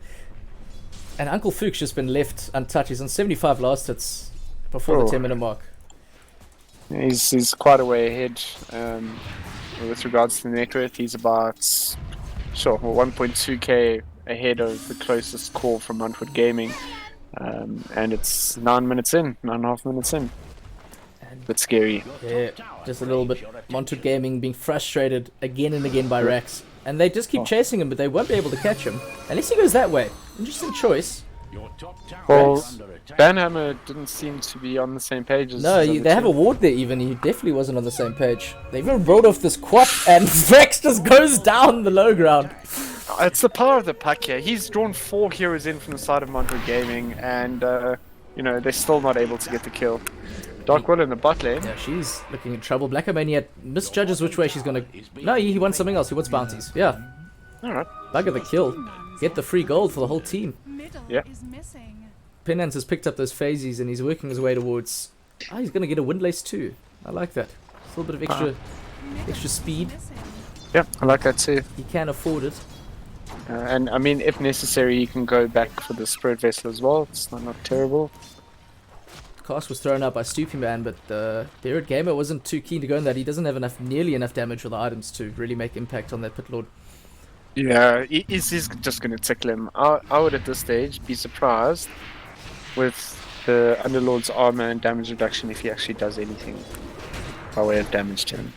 And Uncle Fook's just been left untouched. He's on 75 last hits before the 10-minute mark. He's quite a way ahead. with regards to the net worth. He's about 1.2k ahead of the closest call from Montwood Gaming, and it's 9.5 minutes in. Bit scary. Yeah, just a little bit. Montwood Gaming being frustrated again and again by Rax. And they just keep chasing him, but they won't be able to catch him. Unless he goes that way. Interesting choice. Well, Banhammer didn't seem to be on the same page as No, they have a ward there even. He definitely wasn't on the same page. They even rolled off this quap and Rax just goes down the low ground. It's the power of the pack here. He's drawn 4 heroes in from the side of Montwood Gaming, and they're still not able to get the kill. Darkwill in the bot lane. Yeah, she's looking in trouble. Black Armenia misjudges which way she's gonna... No, he wants something else. He wants bounties. Yeah. Alright. Bugger the kill. Get the free gold for the whole team. Middle Yeah. is missing. Penance has picked up those phases and he's working his way towards... he's gonna get a windlace too. I like that. Just a little bit of extra speed. Missing. Yeah, I like that too. He can afford it. And I mean, if necessary, you can go back for the Spirit Vessel as well. It's not terrible. Cast was thrown out by Stoopy Man, but Beard Gamer wasn't too keen to go in that. He doesn't have nearly enough damage with the items to really make impact on that Pit Lord. Yeah, he's just going to tickle him. I would at this stage be surprised with the Underlord's armor and damage reduction if he actually does anything by way of damage to him.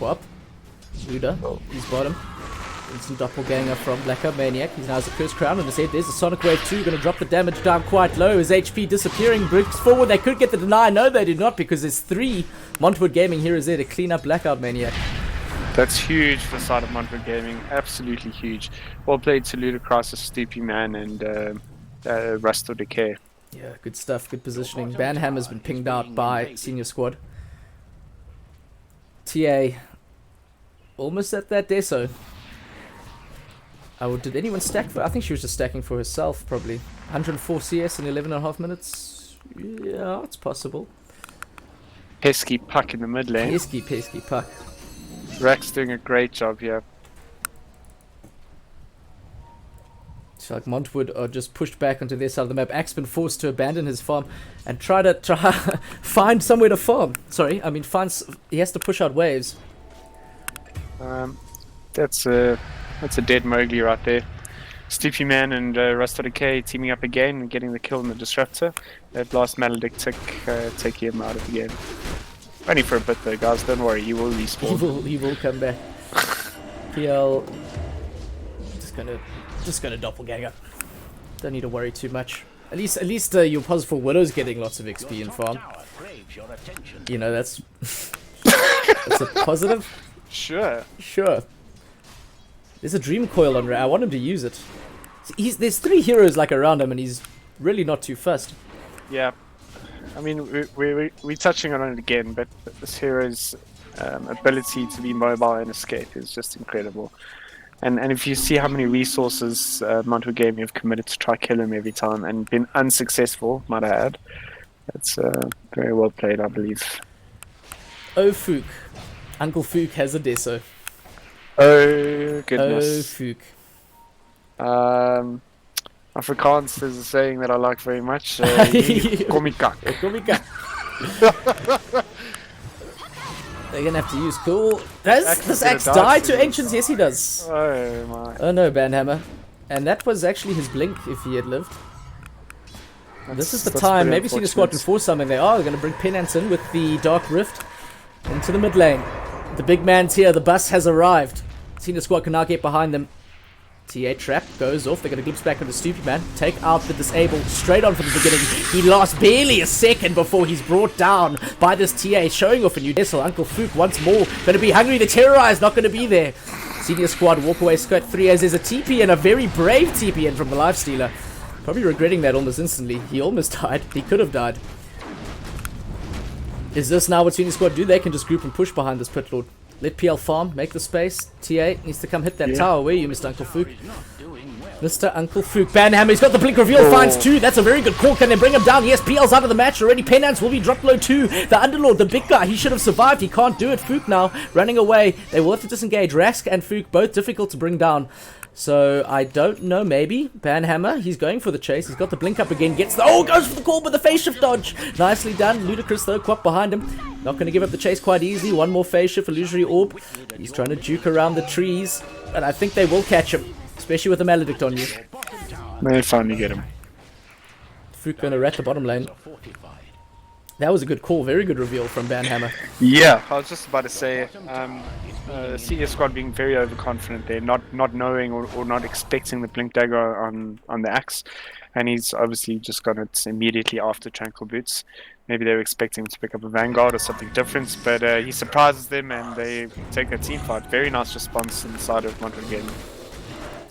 Whoop. Luda, he's bottom. Instant doppelganger from Blacker Maniac. He now has a Curse Crown on his head. There's a Sonic Wave 2. Going to drop the damage down quite low. His HP disappearing. Bricks forward. They could get the deny. No, they did not, because there's 3 Montwood Gaming heroes there to clean up Blackout Maniac. That's huge for the side of Montwood Gaming. Absolutely huge. Well played to Ludicrous, Stoopy Man, and Rust or Decay. Yeah, good stuff. Good positioning. Banhammer's been pinged out by Senior Squad. TA almost at that deso. Oh, did anyone stack for... I think she was just stacking for herself, probably. 104 CS in 11.5 minutes. Yeah, it's possible. Pesky Puck in the mid lane. Pesky puck. Rax doing a great job here. So like Montwood are just pushed back onto their side of the map. Axe been forced to abandon his farm and try find somewhere to farm. Sorry, I mean he has to push out waves. That's a dead Mowgli right there. Stoopy Man and Rust Decay teaming up again and getting the kill on the Disruptor. That last Maledictic taking him out of the game. Only for a bit though, guys. Don't worry, he will respawn. He will come back. PL just gonna doppelganger. Don't need to worry too much. At least your positive Widow's getting lots of XP in farm. You know, that's that's a positive. Sure. There's a Dream Coil on Ray. I want him to use it. There's 3 heroes like around him, and he's really not too fussed. Yeah. I mean, we're touching on it again, but this hero's ability to be mobile and escape is just incredible. And if you see how many resources Montwood Gaming have committed to try kill him every time and been unsuccessful, might I add, it's very well played, I believe. Oh, Fook. Uncle Fook has a deso. Oh, goodness. Oh, Fook. Afrikaans, there's a saying that I like very much. Komikak. They're gonna have to use cool. Does this axe die to ancients? Yes, he does. Oh my. Oh no, Banhammer. And that was actually his blink if he had lived. This is the time. Maybe Senior Squad can force something. They are going to bring Penance in with the Dark Rift into the mid lane. The big man's here. The bus has arrived. Senior Squad can now get behind them. TA trap goes off. They're going to glimpse back onto Stoopy Man. Take out the disable straight on from the beginning. He lost barely a second before he's brought down by this TA, showing off a new vessel. Uncle Fook once more going to be hungry. The Terrorize not going to be there. Senior Squad walk away skirt 3 as there's a TP and a very brave TP in from the Lifestealer. Probably regretting that almost instantly. He almost died. He could have died. Is this now what Senior Squad do? They can just group and push behind this Pit Lord. Let PL farm, make the space. TA needs to come hit that tower. Where are you, Mr. Uncle Fook? Mr. Uncle Fook. Banhammer, he's got the blink reveal, finds 2. That's a very good call. Can they bring him down? Yes, PL's out of the match already. Penance will be dropped low too. The Underlord, the big guy, he should have survived. He can't do it. Fook now running away. They will have to disengage. Rask and Fook, both difficult to bring down. So I don't know, maybe. Banhammer, he's going for the chase. He's got the blink up again. Gets the... Oh, goes for the call, but the phase shift dodge. Nicely done. Ludicrous, though. Quap behind him. Not going to give up the chase quite easily. One more phase shift, illusory orb. He's trying to juke around the trees. And I think they will catch him. Especially with the Maledict on you. They finally get him. Fruit going to rat the bottom lane. That was a good call. Very good reveal from Banhammer. Yeah, I was just about to say, senior squad being very overconfident there, not knowing or not expecting the blink dagger on the axe, and he's obviously just got it immediately after Tranquil Boots. Maybe they were expecting to pick up a Vanguard or something different, but he surprises them and they take a team fight. Very nice response inside of Montwood Gaming.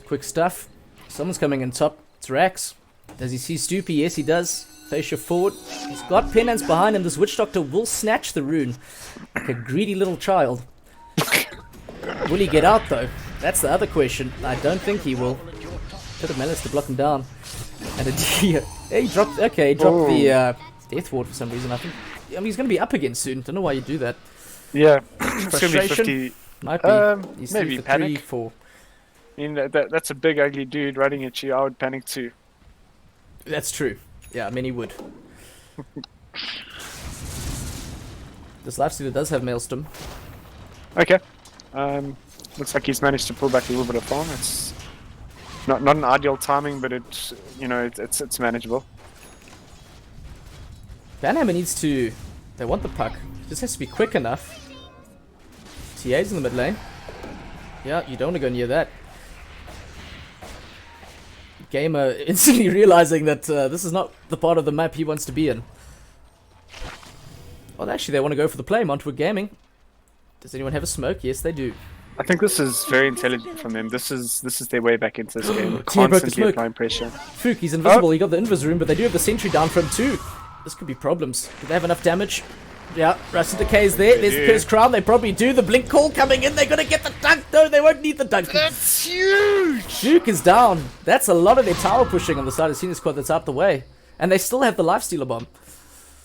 Quick stuff. Someone's coming in top. It's Rax. Does he see Stoopy? Yes, he does. Face your forward. He's got Penance behind him. This Witch Doctor will snatch the rune like a greedy little child. Will he get out, though? That's the other question. I don't think he will. Could have managed to block him down. And he dropped... Okay, he dropped the Death Ward for some reason. I mean, he's going to be up again soon. Don't know why you do that. Yeah. It's going to be Frustration? 50... Might be. He's maybe 3 for panic. 3 for... I mean, that's a big ugly dude running at you. I would panic too. That's true. Yeah, I mean he would. This Lifestealer does have Maelstrom. Okay. Looks like he's managed to pull back a little bit of farm. It's not an ideal timing, but it's it's manageable. Banhammer needs to... They want the puck. Just has to be quick enough. TA's in the mid lane. Yeah, you don't want to go near that. Gamer instantly realizing that this is not the part of the map he wants to be in. Well, actually, they want to go for the play. Montwood Gaming. Does anyone have a smoke? Yes, they do. I think this is very intelligent from them. This is their way back into this game. Broke the Constantly smoke. applying pressure. Fook, he's invisible. He got the invis room, but they do have the sentry down from him too. This could be problems. Do they have enough damage? Yeah, Rusted Decay's there. There's the Curse Crown. They probably do. The Blink Call coming in. They're going to get the dunk. No, they won't need the dunk. That's huge! Duke is down. That's a lot of their tower pushing on the side of Senior Squad that's out the way. And they still have the Lifestealer Bomb.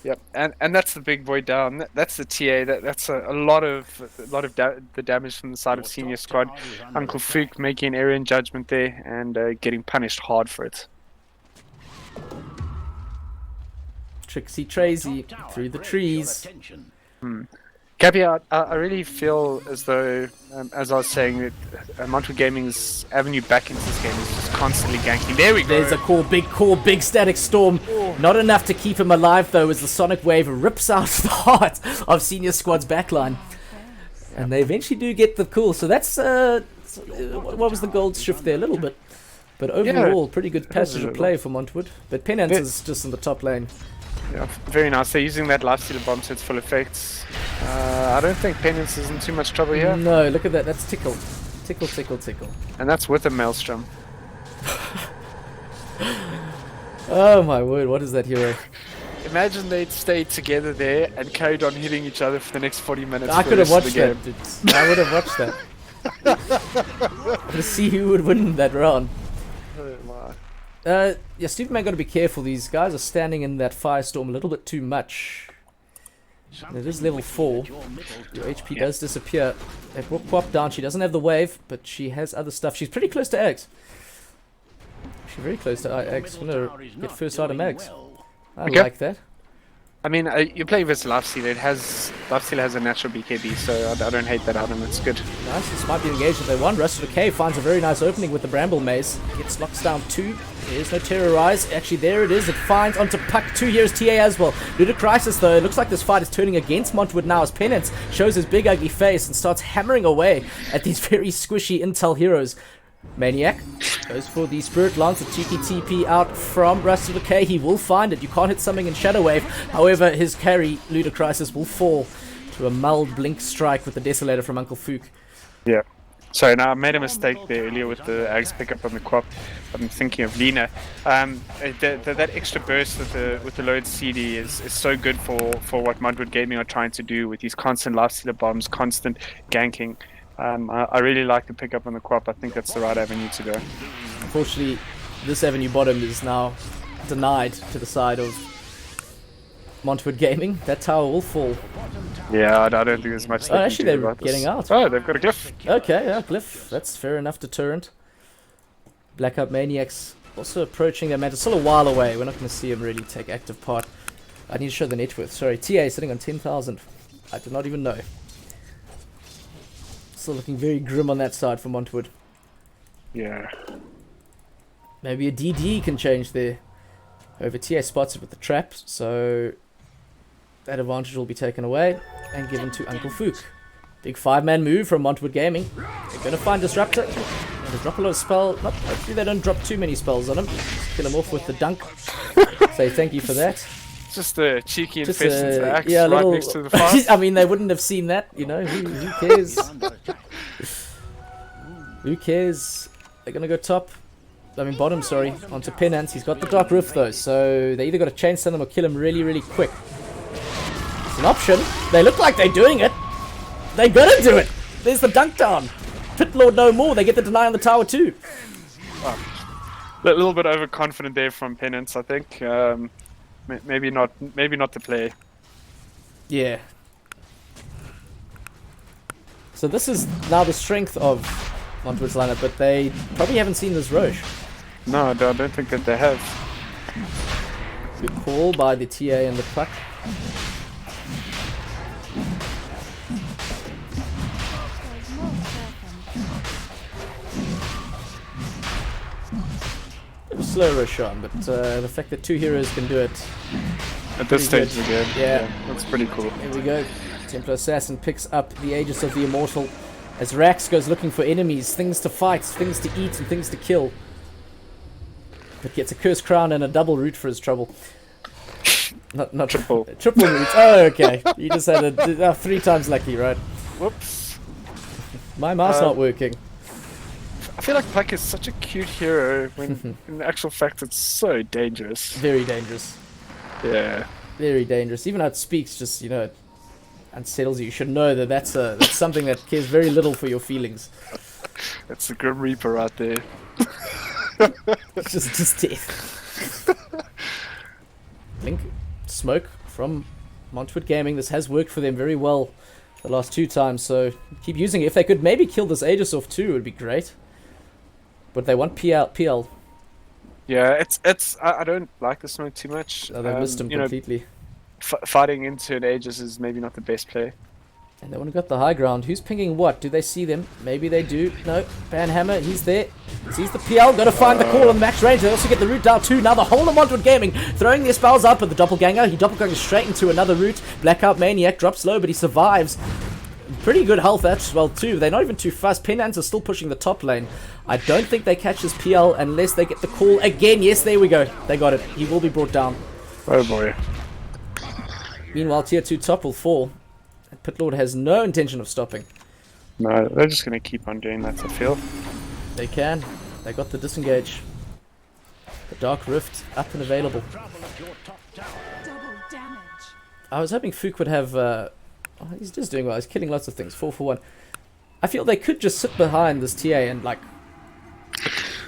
Yep, and that's the big boy down. That's the TA. That's a lot of the damage from the side of Senior Squad. Uncle Fook making an error in judgment there and getting punished hard for it. Trixie Tracy through the trees. Gabby, I really feel as though, as I was saying, that Montwood Gaming's avenue back into this game is just constantly ganking. There we go. There's a core, big static storm. Not enough to keep him alive, though, as the Sonic Wave rips out the heart of Senior Squad's backline. And they eventually do get the cool. So that's, what was the gold shift there? A little bit. But overall, pretty good passage of play for Montwood. But Penance is just in the top lane. Yeah, very nice. They're using that Lifestealer Bomb to its full effects. I don't think Penance is in too much trouble here. No, look at that. That's Tickle. Tickle. And that's with a Maelstrom. Oh my word, what is that hero? Imagine they'd stayed together there and carried on hitting each other for the next 40 minutes. I for could the have rest of watched the game. that, dude. I would have watched that. To see who would win that round. Oh my. Yeah, Superman got to be careful. These guys are standing in that firestorm a little bit too much. And it is level 4. Your HP does disappear. They brought Quap down. She doesn't have the wave, but she has other stuff. She's pretty close to Eggs. She's very close to Eggs. I'm going to get first item Eggs. I like that. I mean, you're playing versus Lifestealer. Lifestealer has a natural BKB, so I don't hate that item. It's good. Nice, this might be engaged if they want. Rusted Decay finds a very nice opening with the Bramble Maze. Gets locks down 2. There's no Terrorize. Actually, there it is. It finds onto Puck 2. Here's TA as well. Ludicrysis, though. It looks like this fight is turning against Montwood now as Penance shows his big ugly face and starts hammering away at these very squishy intel heroes. Maniac goes for the Spirit Lance, a cheeky TP out from Rusted Decay. He will find it. You can't hit something in Shadow Wave. However, his carry, Ludicrysis, will fall to a mulled Blink Strike with the Desolator from Uncle Fook. Yeah. Sorry, now I made a mistake there earlier with the Axe pickup on the Quap. I'm thinking of Lina. That extra burst with the load CD is so good for what Montwood Gaming are trying to do with these constant Lifestealer Bombs, constant ganking. I really like the pickup on the Quap. I think that's the right avenue to go. Unfortunately, this avenue bottom is now denied to the side of Montwood Gaming. That tower will fall. Yeah, I don't think there's much they can actually, do they're about getting this. out. Oh, they've got a glyph. Okay, yeah, Glyph. That's fair enough deterrent. Blackout Maniacs also approaching their match. It's still a while away. We're not going to see him really take active part. I need to show the net worth. Sorry, TA sitting on 10,000. I do not even know. Still looking very grim on that side for Montwood. Yeah. Maybe a DD can change there. Over TA spots it with the trap, so that advantage will be taken away and given to Uncle Fook. Big 5-man move from Montwood Gaming. They're going to find Disruptor. They drop a lot of spell. Hopefully they don't drop too many spells on him. Just kill him off with the dunk. Say thank you for that. Just a cheeky Just infested axe yeah, right little, next to the fire. I mean, they wouldn't have seen that, you know. Who cares? Who cares? They're going to go top. I mean bottom, sorry. Onto Penance. He's got the Dark Rift though, so they either got to chain stun him or kill him really, really quick. It's an option. They look like they're doing it. They gotta do it. There's the dunk down. Pit Lord no more. They get the deny on the tower too. A little bit overconfident there from Penance, I think. Maybe not the play. Yeah. So this is now the strength of Montwood's lineup, but they probably haven't seen this Roche. No, I don't think that they have. Good call by the TA and the puck. Slow rush on, but the fact that two heroes can do it At this pretty stage good. of the game. Yeah. That's pretty cool. Here we go. Templar Assassin picks up the Aegis of the Immortal as Rax goes looking for enemies, things to fight, things to eat, and things to kill. But gets a Cursed Crown and a double root for his trouble. Not Triple. Triple root. Oh, okay. You just had a 3 times lucky, right? Whoops. My mouse not working. I feel like Puck is such a cute hero when in actual fact it's so dangerous. Very dangerous. Yeah. Very dangerous. Even how it speaks, just, you know, unsettles you. You should know that that's something that cares very little for your feelings. It's the Grim Reaper right there. It's just death. Blink smoke from Montwood Gaming. This has worked for them very well the last 2 times, so keep using it. If they could maybe kill this Aegis off too, it would be great. But they want PL. Yeah, it's. I don't like the smoke too much. Oh, they missed him you know, completely. fighting into an Aegis is maybe not the best play. And they want to get the high ground. Who's pinging what? Do they see them? Maybe they do. No. Banhammer, he's there. Sees the PL. Got to find the call on max range. They also get the root down too. Now the whole of Montwood Gaming throwing their spells up at the doppelganger. He doppelgangers straight into another root. Blackout Maniac drops low, but he survives. Pretty good health as well too. They're not even too fast. Penance are still pushing the top lane. I don't think they catch his PL unless they get the call again. Yes, there we go. They got it. He will be brought down. Oh boy. Meanwhile, tier 2 top will fall. And Pitlord has no intention of stopping. No, they're just gonna keep on doing that, I feel. They can. They got the disengage. The Dark Rift up and available. Double damage. I was hoping Fook would have... oh, he's just doing well. He's killing lots of things. 4 for 1. I feel they could just sit behind this TA and, like,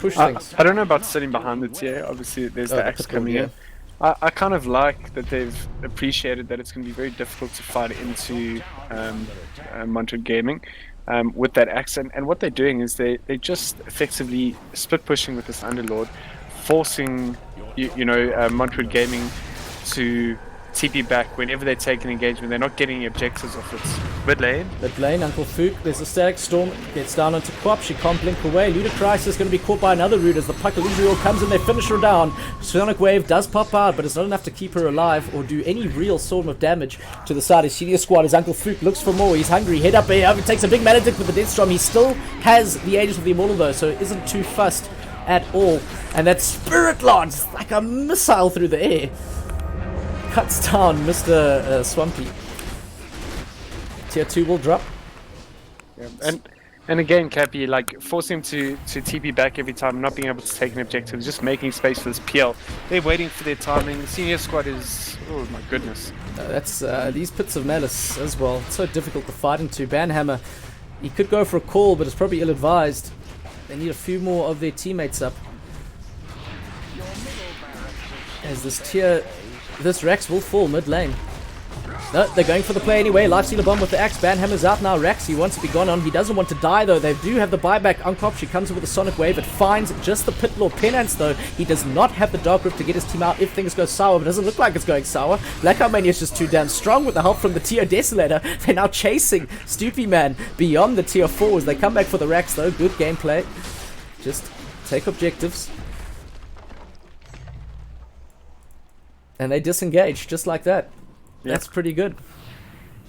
push things. I don't know about sitting behind the TA. Obviously, there's the axe coming in. I kind of like that they've appreciated that it's going to be very difficult to fight into Montwood Gaming with that axe. And what they're doing is they just effectively split pushing with this Underlord, forcing Montwood Gaming to TP back whenever they take an engagement. They're not getting any objectives off its mid lane. Mid lane, Uncle Fook, there's a Static Storm, gets down onto Quap, she can't blink away. Ludicrous is going to be caught by another root as the Puck Illusory comes and they finish her down. Sonic Wave does pop out, but it's not enough to keep her alive or do any real sort of damage to the side. His senior squad, as Uncle Fook looks for more, he's hungry, head up here, he takes a big Maledict with the Death Storm. He still has the Aegis of the Immortal though, so isn't too fussed at all. And that Spirit Lance, like a missile through the air, cuts down Mr. Swampy. Tier 2 will drop. Yeah. And again, Cappy, like forcing him to TP back every time, not being able to take an objective, just making space for this PL. They're waiting for their timing. The senior squad is, oh my goodness. That's these Pits of Malice as well. It's so difficult to fight into. Banhammer, he could go for a call, but it's probably ill-advised. They need a few more of their teammates up. As this Rex will fall mid lane. No, they're going for the play anyway. Lifestealer bomb with the axe. Banhammer's out now. Rax, he wants to be gone on. He doesn't want to die though. They do have the buyback. Uncop, she comes in with a sonic wave. It finds just the Pit Lord Penance though. He does not have the Dark Rift to get his team out if things go sour, but it doesn't look like it's going sour. Blackout Mania is just too damn strong with the help from the tier Desolator. They're now chasing Stoopy Man beyond the tier 4s. They come back for the Rax though. Good gameplay. Just take objectives. And they disengage just like that. That's pretty good.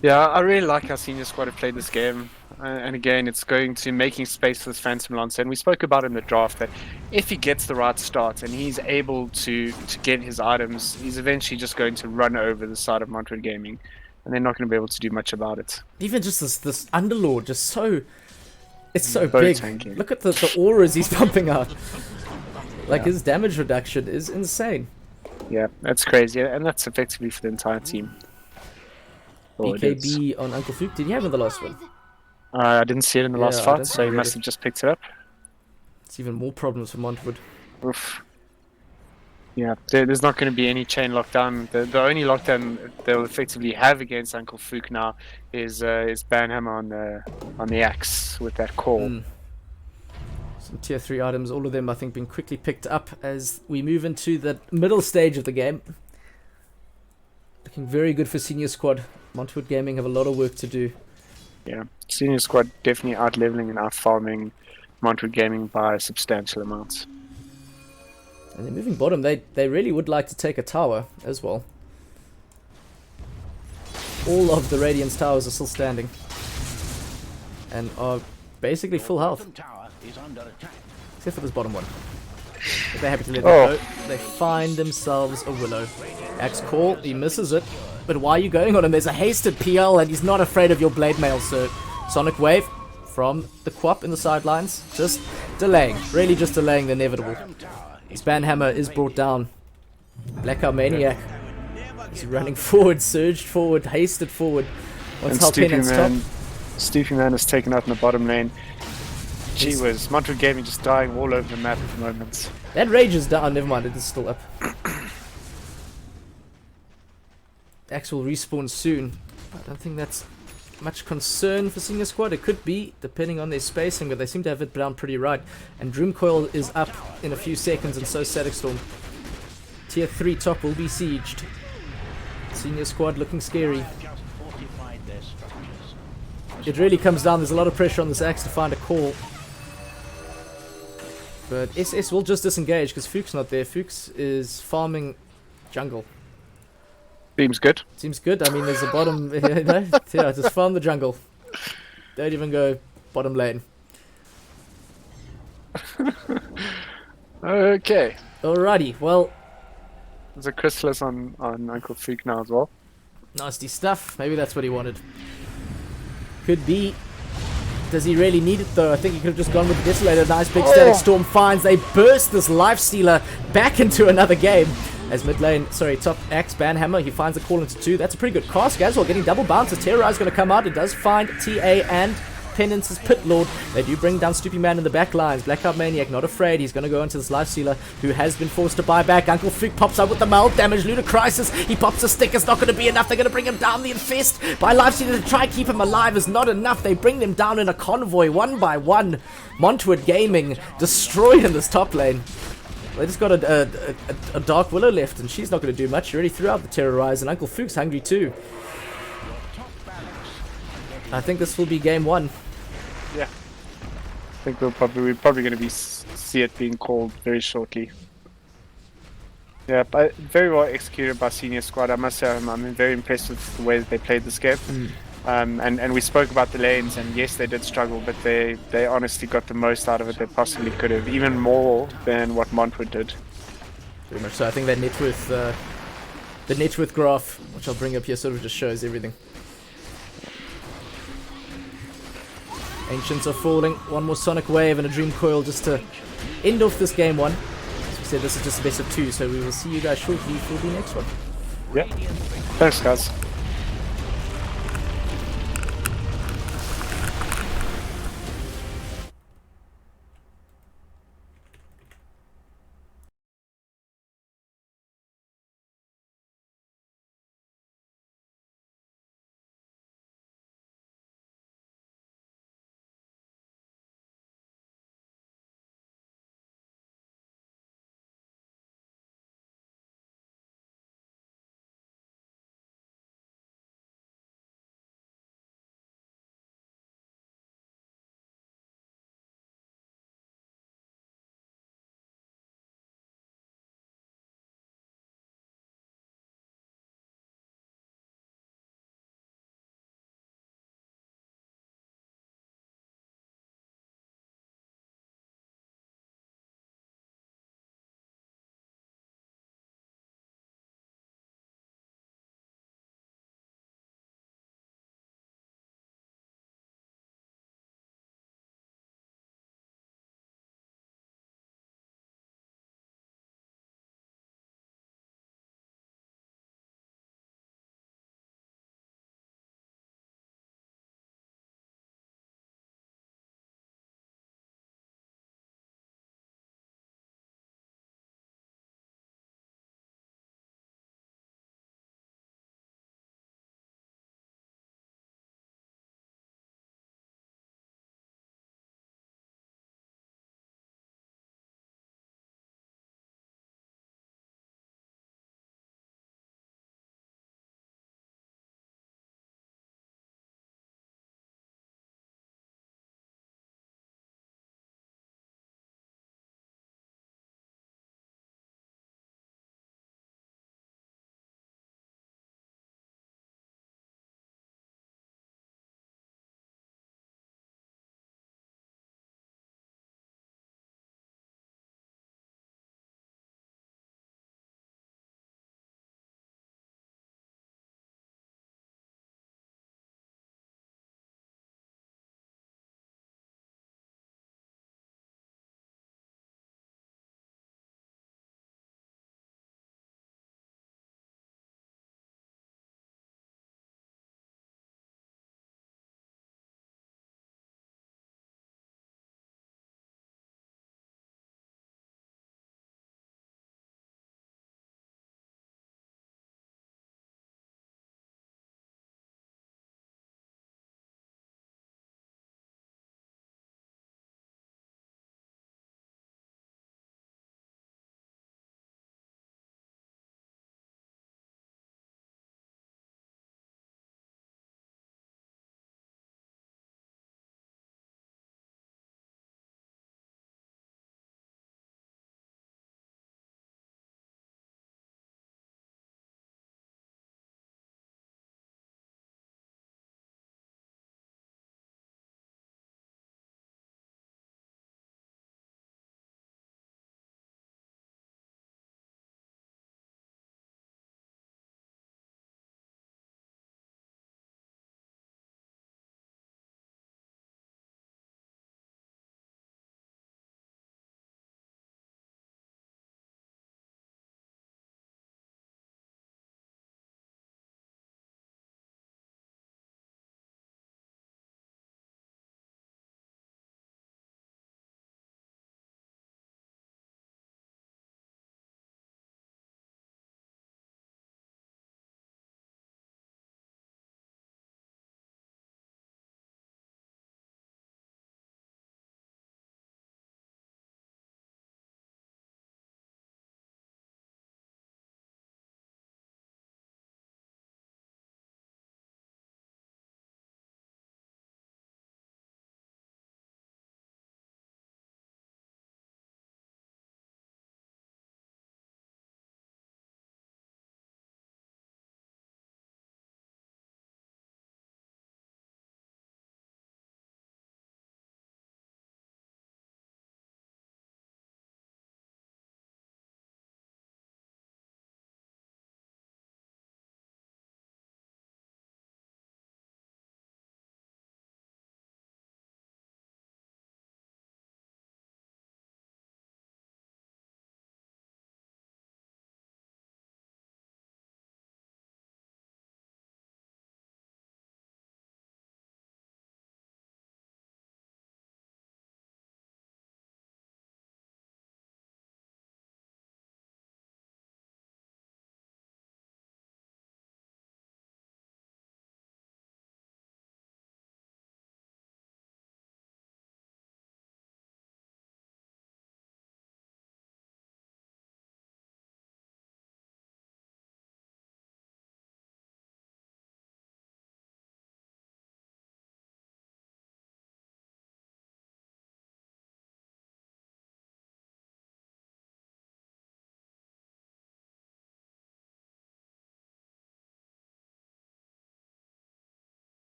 Yeah, I really like how Senior Squad have played this game. And again, it's going to making space for this Phantom Lancer. And we spoke about in the draft that if he gets the right start and he's able to get his items, he's eventually just going to run over the side of Montwood Gaming. And they're not going to be able to do much about it. Even just this Underlord, just so... It's so Very big. tanky. Look at the auras he's pumping out. Like, his damage reduction is insane. Yeah, that's crazy. And that's effectively for the entire team. Oh, it is. BKB on Uncle Fuke. Did you have in the last one? I didn't see it in the last Yeah, I fight, don't so think he I must did. have just picked it up. It's even more problems for Montwood. Oof. Yeah, there's not going to be any chain lockdown. The only lockdown they'll effectively have against Uncle Fook now is Banhammer on the axe with that call. Some tier 3 items, all of them I think being quickly picked up as we move into the middle stage of the game. Looking very good for Senior Squad. Montwood Gaming have a lot of work to do. Yeah, Senior Squad definitely out leveling and out farming Montwood Gaming by substantial amounts. And they're moving bottom. They really would like to take a tower as well. All of the Radiance towers are still standing. And are basically full health. Bottom tower is under attack. Except for this bottom one. If they're happy to let that go, they find themselves a Willow. Axe call, he misses it. But why are you going on him? There's a hasted PL and he's not afraid of your blade mail, sir. Sonic wave from the Quap in the sidelines. Just delaying. Really just delaying the inevitable. His Banhammer is brought down. Blackout Maniac is running forward, surged forward, hasted forward. Wants help in and stop. Stoopy Man is taken out in the bottom lane. Gee whiz, Montwood Gaming just dying all over the map at the moment. That rage is down. Never mind, it is still up. Axe will respawn soon. I don't think that's much concern for Senior Squad. It could be, depending on their spacing, but they seem to have it down pretty right. And Droom Coil is up in a few seconds, and so Static Storm. Tier 3 top will be sieged. Senior Squad looking scary. Just fortified their structures. It really comes down. There's a lot of pressure on this Axe to find a call. But SS will just disengage because Fuchs not there. Fuchs is farming jungle. Seems good. Seems good. I mean, there's a bottom. Yeah, just farm the jungle. Don't even go bottom lane. Okay. Alrighty, well, There's a Chrysalis on Uncle Fook now as well. nasty stuff. Maybe that's what he wanted. Could be. Does he really need it though? I think he could have just gone with the Desolator. Nice big Static Storm finds. They burst this Lifestealer back into another game. As mid lane, sorry, top Axe Banhammer, he finds the call into 2. That's a pretty good cast. Gazwell getting double bounces. Terrorize going to come out. It does find TA and Penance's Pit Lord. They do bring down Stoopy Man in the back lines. Blackout Maniac not afraid. He's going to go into this Lifestealer who has been forced to buy back. Uncle Fook pops up with the meld damage. Ludicrosis. He pops a stick. It's not going to be enough. They're going to bring him down. The Infest by Lifestealer to try and keep him alive is not enough. They bring them down in a convoy one by one. Montwood Gaming destroyed in this top lane. They just got a Dark Willow left, and she's not going to do much. She already threw out the Terrorize, and Uncle Fook's hungry too. I think this will be game 1. Yeah. I think we're probably going to see it being called very shortly. Yeah, but very well executed by Senior Squad. I must say, I'm very impressed with the way that they played this game. And we spoke about the lanes, and yes, they did struggle, but they honestly got the most out of it they possibly could have, even more than what Montwood did. Pretty much so. I think that the net worth graph, which I'll bring up here, sort of just shows everything. Ancients are falling. One more Sonic Wave and a Dream Coil just to end off this game 1. As we said, this is just a best of 2, so we will see you guys shortly for the next one. Yeah. Thanks, guys.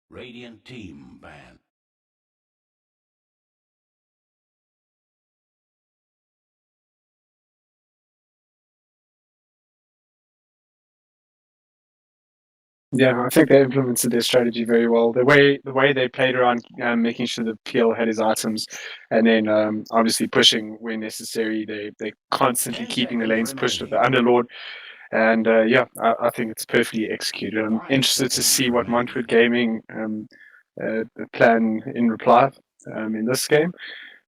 Radiant team ban. Yeah, I think they implemented their strategy very well. The way they played around making sure that PL had his items, and then obviously pushing when necessary. They constantly 10 keeping the seconds lanes pushed with the remaining. Underlord, and yeah, I think it's perfectly executed. I'm 5 interested to seconds see what remaining. Montwood Gaming plan in reply in this game.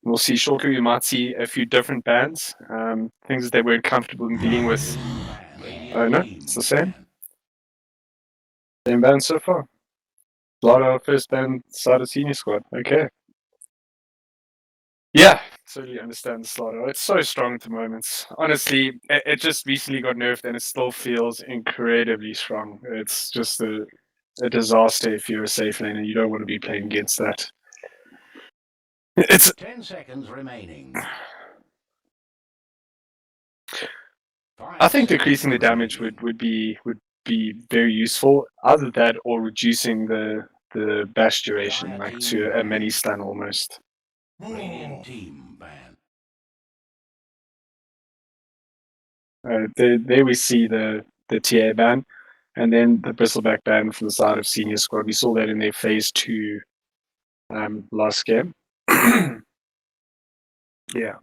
We'll see shortly. We might see a few different bans, things that they weren't comfortable in dealing with. Oh no, it's the same. Same ban so far. Slaughter first ban started senior squad. Okay. Yeah, totally understand the Slaughter. It's so strong at the moment. Honestly, it just recently got nerfed and it still feels incredibly strong. It's just a disaster if you're a safe lane and you don't want to be playing against that. It's 10 seconds remaining. I think decreasing the damage would be very useful. Either that or reducing the bash duration like to a mini stun almost. Radiant team ban. There we see the TA ban, and then the bristleback ban from the side of senior squad. We saw that in their phase 2 last game. Yeah.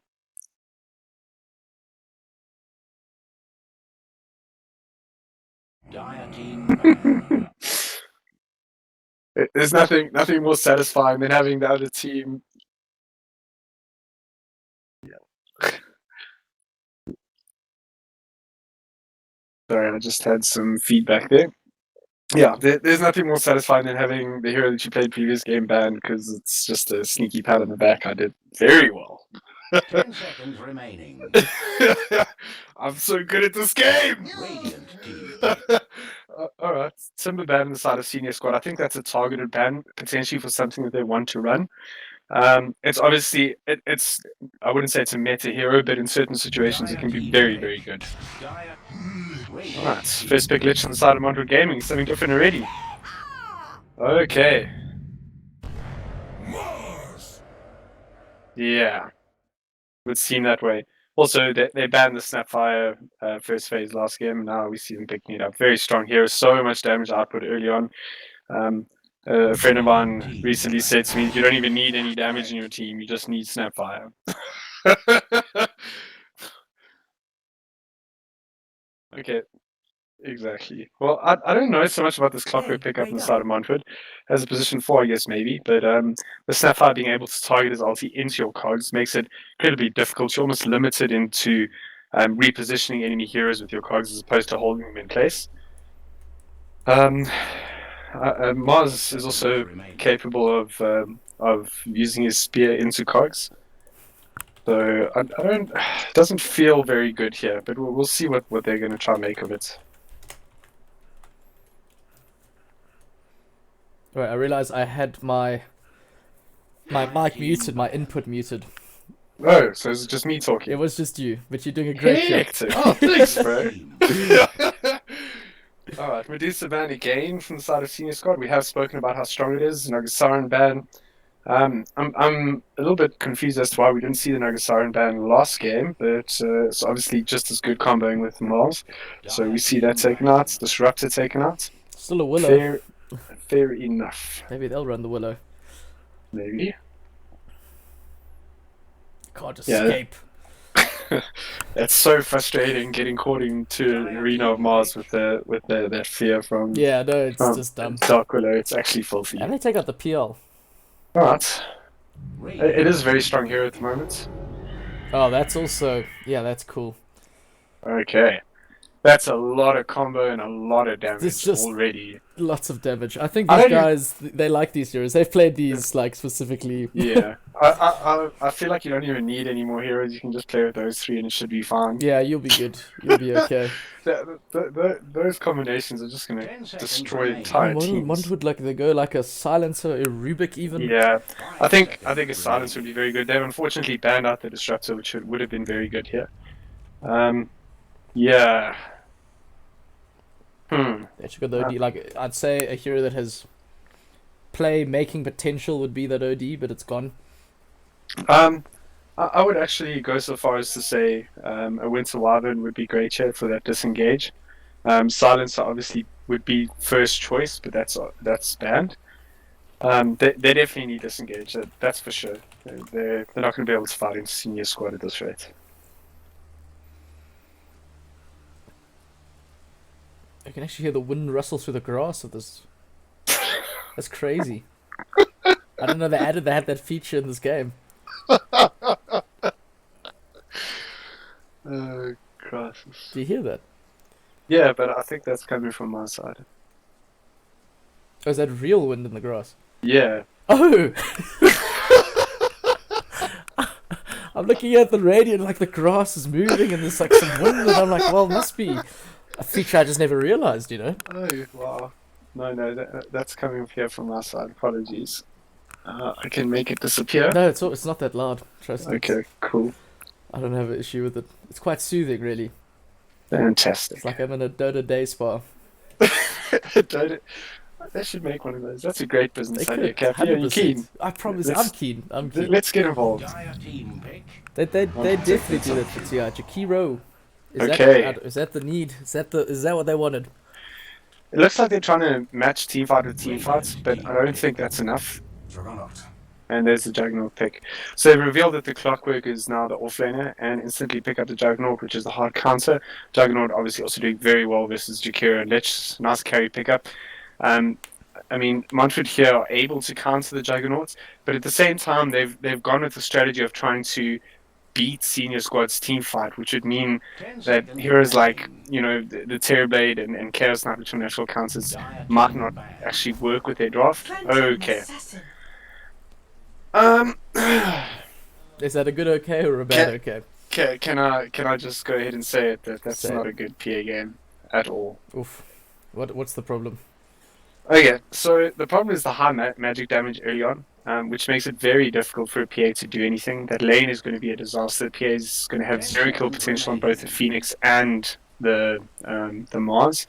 Dire team ban. There's nothing more satisfying than having the other team. Sorry, I just had some feedback there. Yeah, there's nothing more satisfying than having the hero that you played previous game banned because it's just a sneaky pat on the back. I did very well. 10 seconds remaining. I'm so good at this game. Radiant team pick. All right, Timber ban on the side of senior squad. I think that's a targeted ban potentially for something that they want to run. It's obviously it's I wouldn't say it's a meta hero, but in certain situations it can be very good. Dire. All right, first pick glitch on the side of Montwood Gaming. Something different already. Okay. Yeah, would seem that way. Also, they banned the Snapfire first phase last game. Now we see them picking it up. Very strong hero. So much damage output early on. A friend of mine recently said to me, "You don't even need any damage in your team. You just need Snapfire." Okay, exactly. Well, I don't know so much about this clockwork pickup on the side of Montwood. As a position 4, I guess maybe, but the Snapfire being able to target his ulti into your cogs makes it incredibly difficult. You're almost limited into repositioning enemy heroes with your cogs as opposed to holding them in place. Mars is also capable of using his spear into cogs. So I don't. It doesn't feel very good here, but we'll see what they're going to try and make of it. Right, I realized I had my mic muted, my input muted. Oh, so it's just me talking. It was just you, but you're doing a great job. Hectic. Oh, thanks, bro. Alright, Medusa ban again from the side of senior squad. We have spoken about how strong it is. Nagasaran ban. I'm a little bit confused as to why we didn't see the Nagasaran ban last game, but it's obviously just as good comboing with Mars. So we see that taken out, Disruptor taken out. Still a Willow. Fair enough. Maybe they'll run the Willow. Maybe. Can't Yeah. escape. That's so frustrating getting caught into an arena of Mars with that fear from Yeah, no, it's just dumb. Dark Willow. It's actually filthy. And they take out the PL. Alright. It is a very strong hero at the moment. Oh, that's also... Yeah, that's cool. Okay. That's a lot of combo and a lot of damage It's just- already. Lots of damage. I think I these don't even- guys, they like these heroes. They've played these, like, specifically. Yeah. I feel like you don't even need any more heroes. You can just play with those 3 and it should be fine. Yeah, you'll be good. You'll be okay. Those combinations are just going 10 to seconds destroy remaining. entire One teams. would, like, they go like a Silencer, a Rubik even. Yeah, I think a silence would be very good. They've unfortunately banned out the disruptor, which would have been very good here. Yeah. They should go though, like, I'd say a hero that has play making potential would be that OD, but it's gone. I would actually go so far as to say a Winter Wyvern would be great here for that disengage. Silencer obviously would be first choice, but that's banned. They definitely need disengage. That's for sure. They're not going to be able to fight into senior squad at this rate. I can actually hear the wind rustle through the grass of this. That's crazy. I don't know they had that feature in this game. Oh, Christ. Do you hear that? Yeah, but I think that's coming from my side. Oh, is that real wind in the grass? Yeah. Oh! I'm looking at the radio and like the grass is moving and there's like some wind and I'm like, well, it must be a feature I just never realized, you know? Oh, wow. No, that's coming here from my side. Apologies. I can make it disappear. No, it's not that loud. Trust me. Okay, cool. I don't have an issue with it. It's quite soothing, really. Fantastic. It's like I'm in a Dota day spa. Dota. They should make one of those. That's a great business They idea, could, Cap. Yeah, you 100%. keen? I promise, Let's- I'm keen. I'm keen. Let's get involved. Dire team pick. They definitely do that for TR. Jakiro. Okay. Is that the need? Is that what they wanted? It looks like they're trying to match team fight with team fights, but I don't think that's enough. Juggernaut. And there's the Juggernaut pick. So they revealed that the Clockwork is now the offlaner and instantly pick up the Juggernaut, which is the hard counter. Juggernaut obviously also doing very well versus Jakiro and Lich. Nice carry pickup. I mean, Montwood here are able to counter the Juggernauts, but at the same time, they've gone with the strategy of trying to beat senior squad's team fight, which would mean 10 that seconds heroes like, remaining. you know, the Terrorblade and Chaos Knight, which are natural counters, Dire might team not banned. actually work with their draft. Phantom Okay. assassin. Is that a good okay or a bad okay? Can I just go ahead and say it that that's Say it. not a good PA game at all? Oof. What's the problem? Okay, so the problem is the high magic damage early on, which makes it very difficult for a PA to do anything. That lane is going to be a disaster. The PA is going to have zero kill potential on both the Phoenix and the Mars.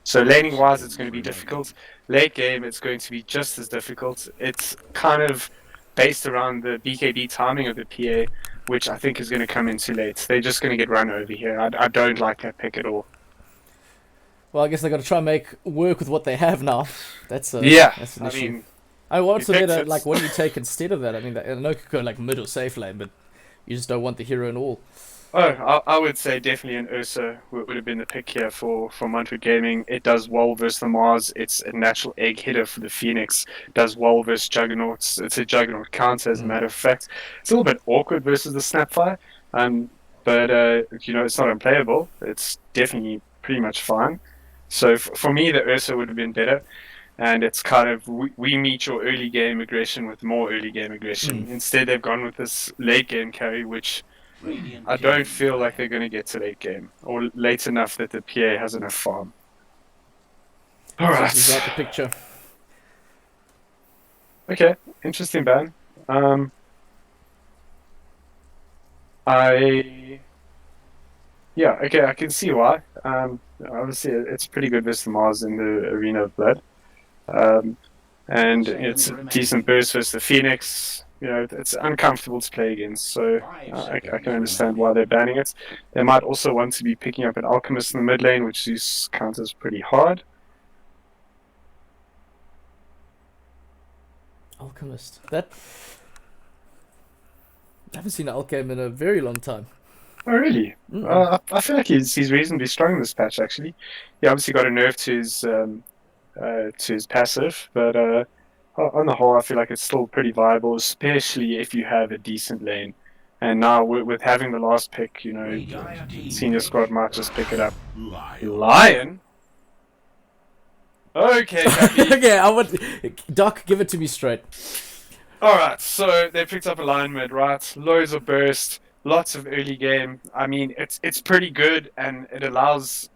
So laning wise, it's going to be difficult. Late game, it's going to be just as difficult. It's kind of based around the BKB timing of the PA, which I think is going to come in too late. They're just going to get run over here. I don't like that pick at all. Well, I guess they got to try and make work with what they have now. That's an I issue. mean, I what's you the picked better it. like what do you take instead of that? I mean, I know you could go like mid or safe lane, but you just don't want the hero in all. I would say definitely an Ursa would have been the pick here for Montwood Gaming. It does well versus the Mars. It's a natural egg hitter for the Phoenix. It does well versus Juggernauts. It's a Juggernaut counter, as a matter of fact. It's a little bit awkward versus the Snapfire, but you know, it's not unplayable. It's definitely pretty much fine. So for me, the Ursa would have been better. And it's kind of, we meet your early game aggression with more early game aggression. Instead, they've gone with this late game carry, which Radiant I don't team feel like they're banned. going to get to late game, or late enough that the PA has enough farm. Alright. Is that the picture? Okay, interesting ban. Yeah, okay, I can see why. Obviously, it's pretty good versus the Mars in the Arena of Blood. And it's a decent burst versus the Phoenix. You know, it's uncomfortable to play against, so I can understand why they're banning it. They might also want to be picking up an Alchemist in the mid lane, which is counters pretty hard. Alchemist. That I haven't seen Alchem in a very long time. Oh, really? Mm. I feel like he's reasonably strong in this patch, actually. He obviously got a nerf to his passive, but on the whole, I feel like it's still pretty viable, especially if you have a decent lane. And now with having the last pick, you know, Dire team senior pick. squad might just pick it up. Lion. Lion? Okay, Cappy. Okay, I want Doc. Give it to me straight. Alright, so they picked up a line mid, right? Loads of burst, lots of early game. I mean, it's pretty good, and it enables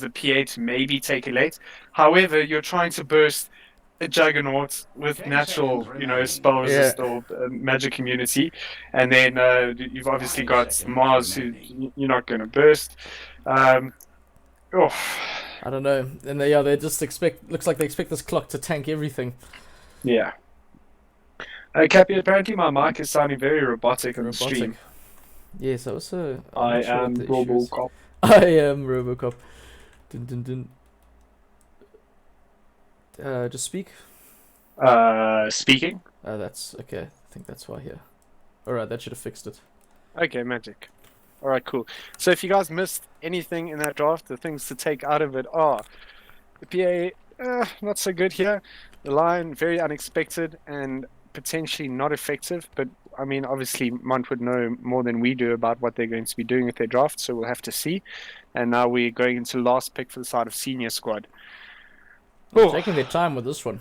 the PA to maybe take a late. However, you're trying to burst a Juggernaut with 10 natural, seconds you know, remaining. spell resist or magic immunity, and then you've obviously 5 got seconds Mars who remaining. you're not going to burst. Oh, I don't know. And they just expect. Looks like they expect this clock to tank everything. Yeah. Cappy, apparently my mic is sounding very robotic on the stream. Yes, I also. I am Robocop. I am Robocop. Dun, dun, dun. Just speak. Speaking. That's okay. I think that's why here. Alright, that should have fixed it. Okay, magic. Alright, cool. So if you guys missed anything in that draft, the things to take out of it are the PA, not so good here. The line, very unexpected and potentially not effective. But, I mean, obviously, Montwood know more than we do about what they're going to be doing with their draft, so we'll have to see. And now we're going into last pick for the side of senior squad. They're taking their time with this one.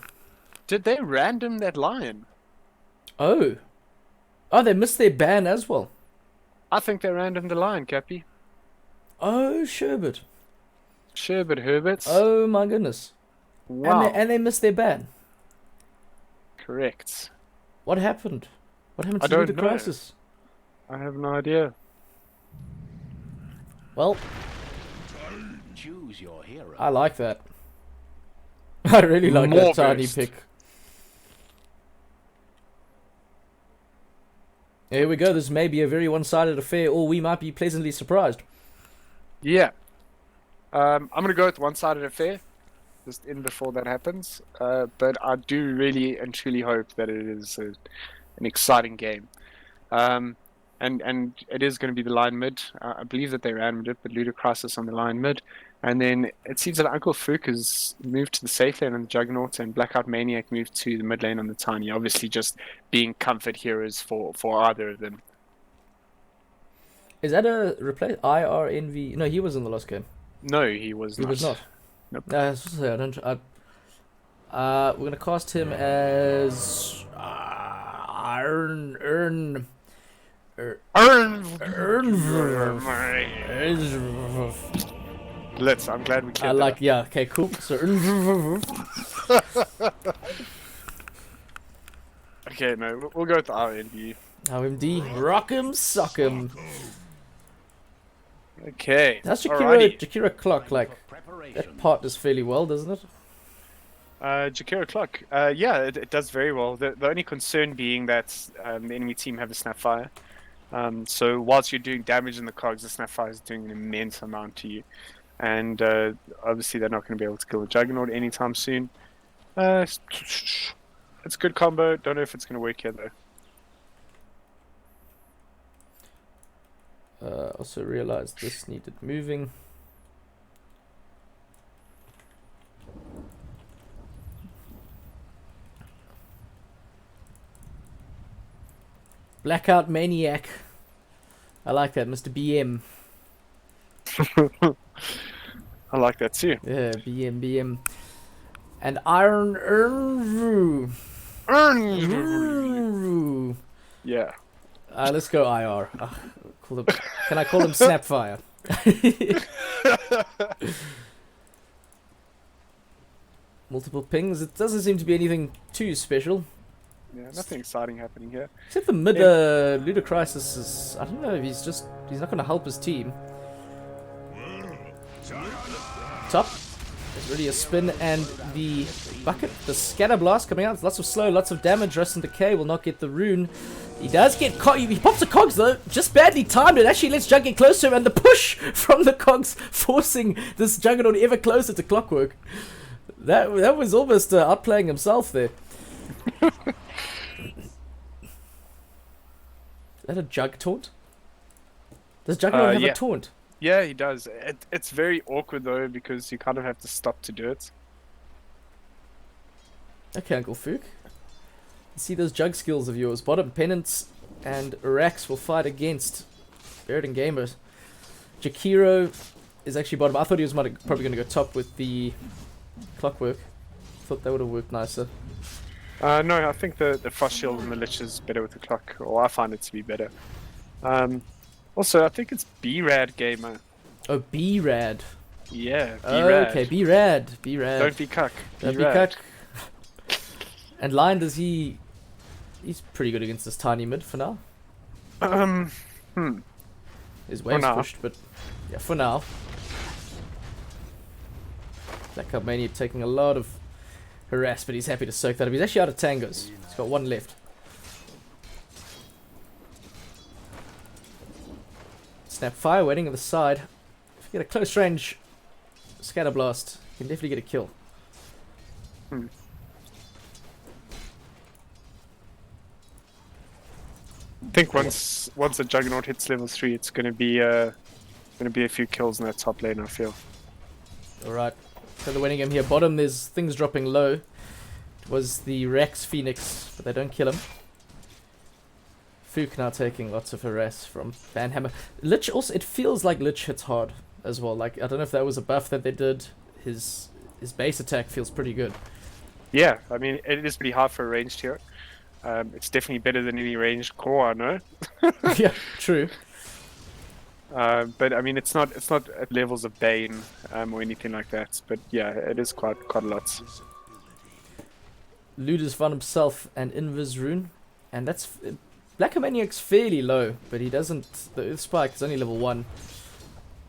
Did they random that lion? Oh. Oh, they missed their ban as well. I think they random the lion, Cappy. Oh, Sherbert. Sherbert Herberts. Oh my goodness. Wow. And they missed their ban. Correct. What happened? What happened I to don't the know. crisis? I have no idea. Well, Choose your hero. I like that. I really like More that tiny boost. pick. Here we go. This may be a very one-sided affair, or we might be pleasantly surprised. Yeah. I'm going to go with one-sided affair, just in before that happens. But I do really and truly hope that it is an exciting game. And it is going to be the line mid. I believe that they ran mid, but Ludicrosis on the line mid. And then it seems that Uncle Fook has moved to the safe lane on the Juggernaut, and Blackout Maniac moved to the mid lane on the Tiny. Obviously, just being comfort heroes for either of them. Is that a replace IRNV? No, he was in the last game. No, he was He not. was not. Nope. No, I was supposed to say, we're gonna cast him as I'm glad we I cleared like, yeah, okay, cool. So, Okay, no, we'll go with the RNB. OMD, rock him, sock him. Okay. That's alrighty. Jakira Clock, like, that part does fairly well, doesn't it? Jakira Clock. Yeah, it does very well. The only concern being that the enemy team have a Snapfire. So whilst you're doing damage in the cogs, the Snapfire is doing an immense amount to you. And obviously they're not going to be able to kill the Juggernaut anytime soon. It's a good combo. Don't know if it's going to work here though. Also realized this needed moving. Blackout Maniac. I like that, Mr. BM. I like that too. Yeah, BM. And Iron Earn. Yeah. Let's go IR. Can I call him Snapfire? Multiple pings. It doesn't seem to be anything too special. Yeah, nothing exciting happening here. Except the mid Ludicrosis is, I don't know if he's not going to help his team. Top. There's really a spin and the bucket, the scatter blast coming out. Lots of slow, lots of damage. Rust and Decay will not get the rune. He does get he pops the cogs though, just badly timed. It actually lets Jug get closer, and the push from the cogs forcing this Juggernaut ever closer to Clockwork. That was almost outplaying himself there. Is that a Jug taunt? Does Juggernaut have yeah. a taunt? Yeah, he does. It's very awkward though because you kind of have to stop to do it. Okay, Uncle Fook. See those Jug skills of yours. Bottom Penance and Rax will fight against Barrett and Gamers. Jakiro is actually bottom. I thought he was probably going to go top with the Clockwork. Thought that would have worked nicer. No, I think the Frost Shield and the Lich is better with the clock, or I find it to be better. Also, I think it's B-Rad Gamer. Oh, B-Rad. Yeah, Oh, B-Rad. okay, B-Rad. B-Rad. Don't be cuck. Don't be cuck. And Lion, he's pretty good against this tiny mid for now. His wave's now. pushed, but yeah, for now. Black Card Maniac taking a lot of harass, but he's happy to soak that up. He's actually out of tangos. He's got one left. Snapfire waiting on the side. If you get a close range scatter blast, you can definitely get a kill. I think once the Juggernaut hits level 3, it's going to be a few kills in that top lane, I feel. Alright, so the winning game here. Bottom, there's things dropping low. It was the Rex Phoenix, but they don't kill him. Fook now taking lots of harass from Banhammer. Lich also, it feels like Lich hits hard as well. Like, I don't know if that was a buff that they did. His base attack feels pretty good. Yeah, I mean, it is pretty hard for a ranged hero. It's definitely better than any ranged core, I know. Yeah, true. But I mean, it's not at levels of Bane or anything like that. But yeah, it is quite a lot. Ludus found himself an Invis rune, and that's Black Maniac's fairly low, but he doesn't. The Earth Spike is only level 1.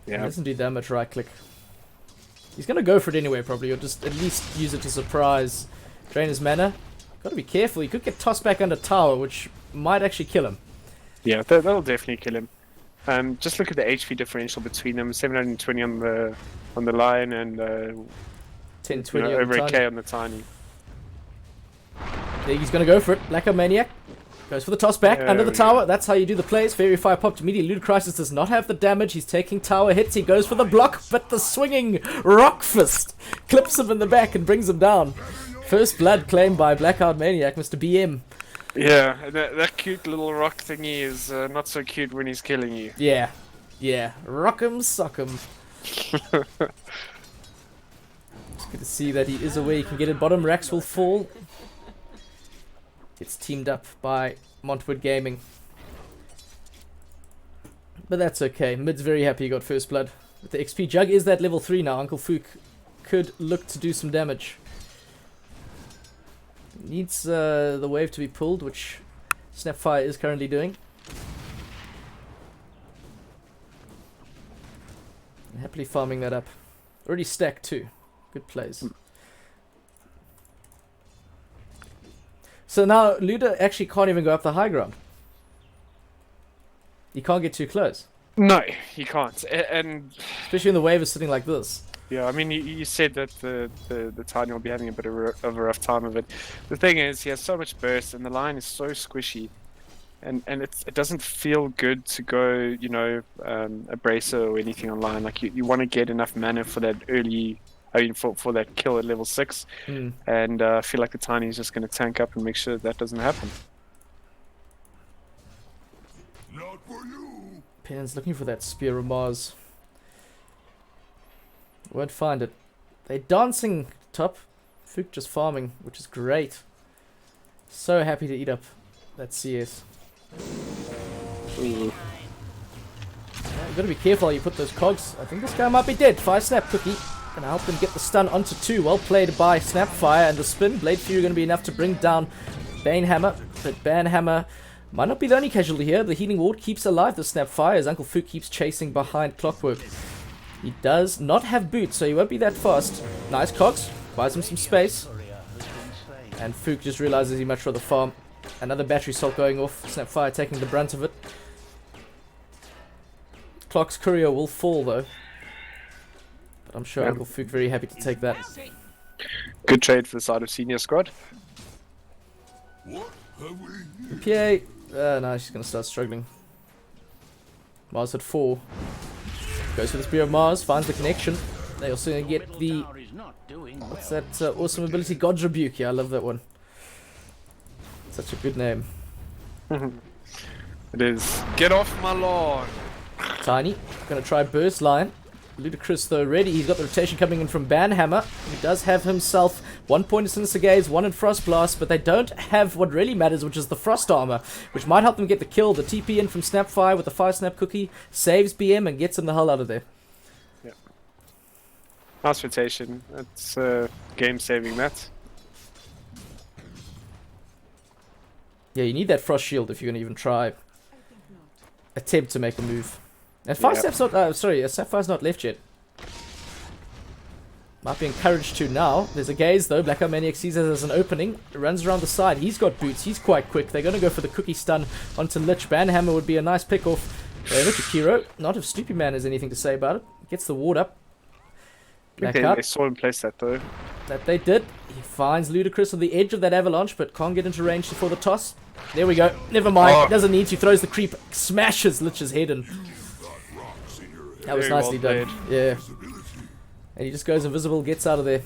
Yeah, He doesn't do that much right click. He's gonna go for it anyway, probably, or just at least use it to surprise, drain his mana. Gotta be careful. He could get tossed back under tower, which might actually kill him. yeah, that'll definitely kill him. Just look at the HP differential between them: 720 on the Lion and 10-20 over on a the K tiny. on the Tiny. There, he's gonna go for it. Black Maniac goes for the toss back There under the we tower. That's how you do the plays. Fairy Fire popped immediately. Ludicrous does not have the damage. He's taking tower hits. He goes for the block, but the swinging rock fist clips him in the back and brings him down. First blood claimed by Blackout Maniac, Mr. BM. Yeah, and that cute little rock thingy is not so cute when he's killing you. Yeah, yeah. Rock him, sock him. It's good to see that he is away. He can get it. Bottom Rax will fall. Gets teamed up by Montwood Gaming. But that's okay. Mid's very happy he got first blood. With the XP Jug is that level 3 now. Uncle Fook could look to do some damage. Needs the wave to be pulled, which Snapfire is currently doing. And happily farming that up. Already stacked too. Good plays. So now Luda actually can't even go up the high ground. He can't get too close. No, he can't. And Especially when the wave is sitting like this. yeah, I mean, you said that the Tiny will be having a bit of a rough time of it. The thing is, he has so much burst, and the line is so squishy, and it doesn't feel good to go, you know, a bracer or anything online. Like you want to get enough mana for that early. I mean, for that kill at level 6, and I feel like the Tiny is just going to tank up and make sure that doesn't happen. Not for you. Pen's looking for that Spear of Mars. Won't find it. They're dancing top. Fook just farming, which is great. So happy to eat up that CS. Ooh. Yeah, you gotta be careful how you put those cogs. I think this guy might be dead. 5 snap cookie. Gonna help them get the stun onto 2. Well played by Snapfire, and the spin. Blade Fury gonna be enough to bring down Banehammer. But Banhammer might not be the only casualty here. The healing ward keeps alive the Snapfire as Uncle Fook keeps chasing behind Clockwork. He does not have boots, so he won't be that fast. Nice cogs. Buys him some space. And Fook just realizes he much rather farm. Another battery salt going off. Snapfire taking the brunt of it. Clock's courier will fall though. But I'm sure Yeah. Uncle Fook very happy to take that. Good trade for the side of senior squad. What have we? PA. No, she's gonna start struggling. Mars at 4. Goes for the Spear of Mars, finds the connection. They also gonna get the. Tower is not doing well. What's that awesome ability? God's Rebuke. Yeah, I love that one. Such a good name. It is. Get off my lawn. Tiny. Gonna try Burst Lion. Ludicrous though ready. He's got the rotation coming in from Banhammer. He does have himself 1 point in Sinister Gaze, 1 in Frost Blast, but they don't have what really matters, which is the Frost Armor, which might help them get the kill. The TP in from Snapfire with the 5 snap cookie saves BM and gets him the hell out of there. Nice rotation. It's game saving that. Yeah, you need that Frost Shield if you're gonna even try attempt to make a move. And 5 Yeah. steps not. Sorry, Sapphire's not left yet. Might be encouraged to now. There's a gaze though. Blackout Maniac sees it as an opening. Runs around the side. He's got boots. He's quite quick. They're going to go for the cookie stun onto Lich. Banhammer would be a nice pick off over to Kiro. Not if Stoopy Man has anything to say about it. Gets the ward up. I think they saw him place that though. That they did. He finds Ludicrous on the edge of that avalanche, but can't get into range before the toss. There we go. Never mind. Doesn't need to. Throws the creep. Smashes Lich's head in. That was Very nicely well done. Yeah. And he just goes invisible, gets out of there.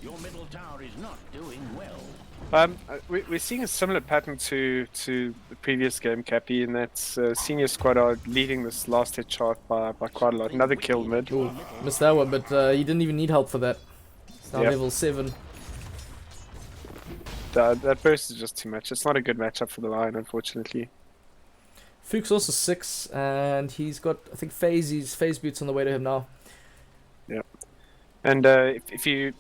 Your middle tower is not doing well. We're seeing a similar pattern to the previous game, Cappy, in that senior squad are leading this last hit chart by quite a lot. Another kill mid. Ooh, missed that one, but he didn't even need help for that. It's now Yep. level 7. That burst is just too much. It's not a good matchup for the Lion, unfortunately. Fuchs also 6, and he's got, I think, phase boots on the way to him now. And if you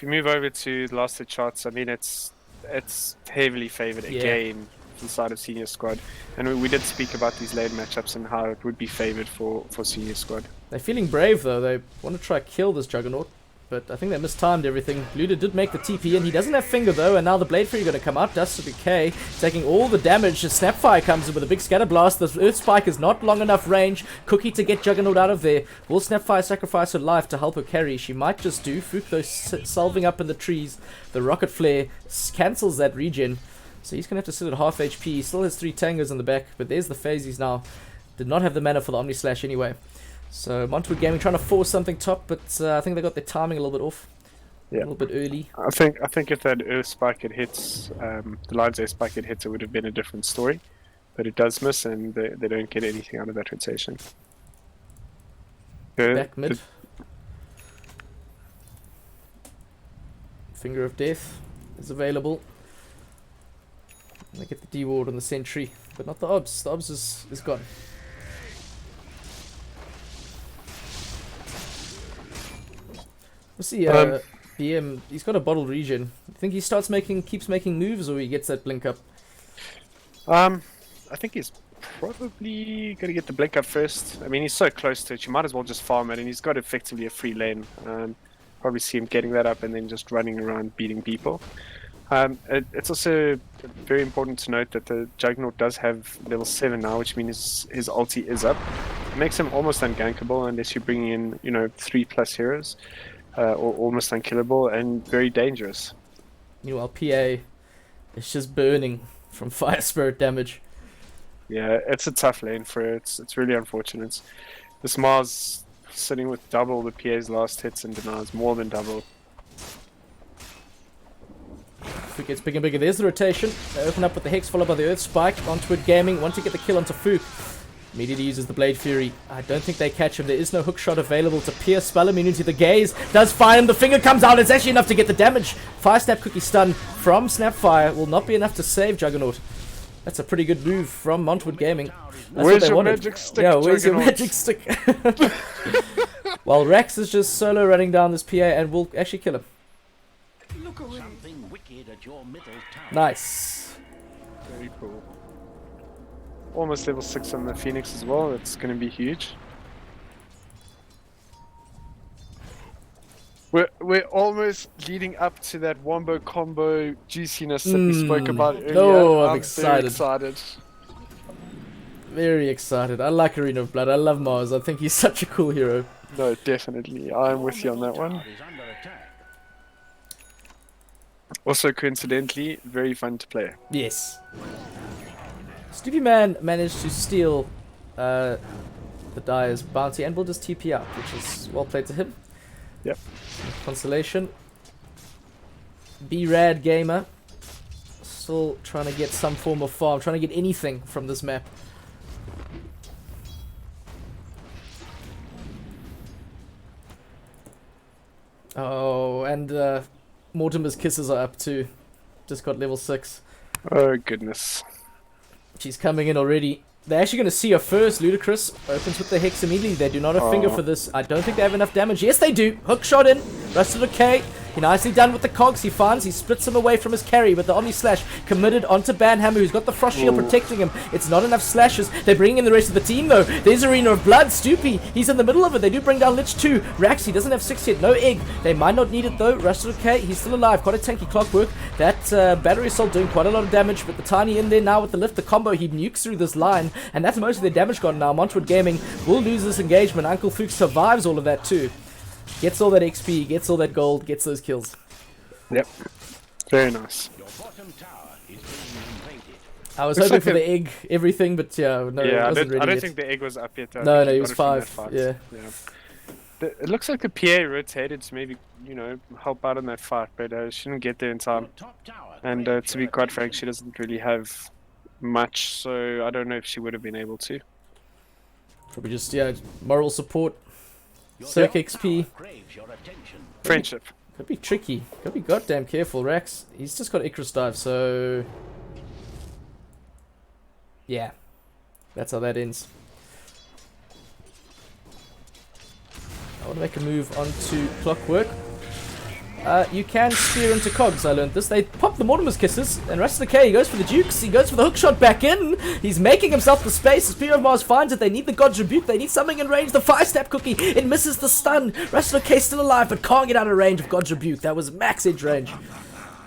move over to the last hit charts, I mean it's heavily favoured Yeah. again inside of senior squad, and we did speak about these lane matchups and how it would be favoured for senior squad. They're feeling brave though. They want to try kill this Juggernaut, but I think they mistimed everything. Luda did make the TP in. He doesn't have Finger though, and now the Blade Fury going to come out. Dust to Decay, taking all the damage. Snapfire comes in with a big scatter blast. The Earth Spike is not long enough range. Cookie to get Juggernaut out of there. Will Snapfire sacrifice her life to help her carry? She might just do. Fook though salving up in the trees. The Rocket Flare cancels that regen. So he's going to have to sit at half HP. He still has 3 tangos in the back, but there's the phases now. Did not have the mana for the Omni Slash anyway. So Montwood Gaming trying to force something top, but I think they got their timing a little bit off. Yeah. A little bit early. I think if that Earth Spike had hits, the Lion's Air Spike had hits, it would have been a different story. But it does miss, and they don't get anything out of that rotation. Back mid. Finger of Death is available. And they get the D-Ward on the Sentry, but not the Obs. The Obs is gone. We'll see. BM, he's got a bottle regen. You think he keeps making moves, or he gets that blink up? I think he's probably going to get the blink up first. I mean, he's so close to it, you might as well just farm it, and he's got effectively a free lane. Probably see him getting that up and then just running around beating people. It's also very important to note that the Juggernaut does have level 7 now, which means his ulti is up. It makes him almost ungankable unless you're bringing in, 3+ heroes, or almost unkillable and very dangerous. Meanwhile, PA is just burning from Fire Spirit damage. Yeah, it's a tough lane for it. It's really unfortunate. This Mars sitting with double the PA's last hits and denies more than double. Fook gets bigger and bigger. There's the rotation. They open up with the Hex, followed by the Earth Spike. Montwood Gaming want to get the kill onto Fook. Immediately uses the Blade Fury. I don't think they catch him. There is no hook shot available to pierce spell immunity. The gaze does find him. The finger comes out. It's actually enough to get the damage. Fire Snap Cookie Stun from Snapfire will not be enough to save Juggernaut. That's a pretty good move from Montwood Gaming. That's Where's what they your wanted. magic stick, Yeah, where's your Juggernaut? magic stick? While Rex is just solo running down this PA and will actually kill him. Something wicked at your middle tower. Nice. Very cool. Almost level 6 on the Phoenix as well. It's going to be huge. We're almost leading up to that Wombo combo juiciness that we spoke about earlier. Oh, I'm very excited. excited. Very excited. I like Arena of Blood. I love Mars. I think he's such a cool hero. No, definitely. I'm with you on that one. Tower is under attack. Also, coincidentally, very fun to play. Yes. Stoopy Man managed to steal the Dyer's bounty and will just TP out, which is well played to him. Yep. Consolation. B-Rad Gamer still trying to get some form of farm, trying to get anything from this map. Oh, and Mortimer's kisses are up too. Just got level 6. Oh, goodness. She's coming in already. They're actually going to see her first. Ludicrous opens with the Hex immediately. They do not have Finger for this. I don't think they have enough damage. Yes, they do. Hook shot in. Rust of Decay. He nicely done with the cogs. He finds, he splits him away from his carry, but the Omni Slash committed onto Banhammer, who's got the Frost Shield protecting him. It's not enough slashes. They're bringing in the rest of the team, though. There's Arena of Blood. Stoopy, he's in the middle of it. They do bring down Lich too. Rax, he doesn't have 6 yet. No egg. They might not need it, though. Rusted okay. He's still alive. Quite a tanky Clockwork. That Battery Assault doing quite a lot of damage, but the Tiny in there now with the lift, the combo, he nukes through this line, and that's most of their damage gone now. Montwood Gaming will lose this engagement. Uncle Fuchs survives all of that too. Gets all that XP, gets all that gold, gets those kills. Yep. Very nice. Your bottom tower is being invaded. I was Looks hoping like for a- the egg, everything, but yeah, no, it Yeah, I wasn't don't, ready yet. think the egg was up yet. I No, think no, he got was it from that 5, fight. yeah. It looks like the PA rotated to maybe, help out in that fight, but she didn't get there in time. Your top tower And craves to your be quite frank, attention. she doesn't really have much, so I don't know if she would have been able to. Probably just, yeah, moral support. Your Circ top XP. tower craves your attention. Friendship. Could be tricky. Could be goddamn careful, Rax. He's just got Icarus Dive, so... yeah. That's how that ends. I want to make a move onto Clockwork. You can spear into cogs, I learned this. They pop the Mortimer's Kisses, and Rusted Decay, he goes for the Dukes, he goes for the hookshot back in. He's making himself the space. Spear of Mars finds it. They need the God's Rebuke. They need something in range. The 5-step cookie, it misses the stun. Rusted Decay still alive, but can't get out of range of God's Rebuke. That was max edge range.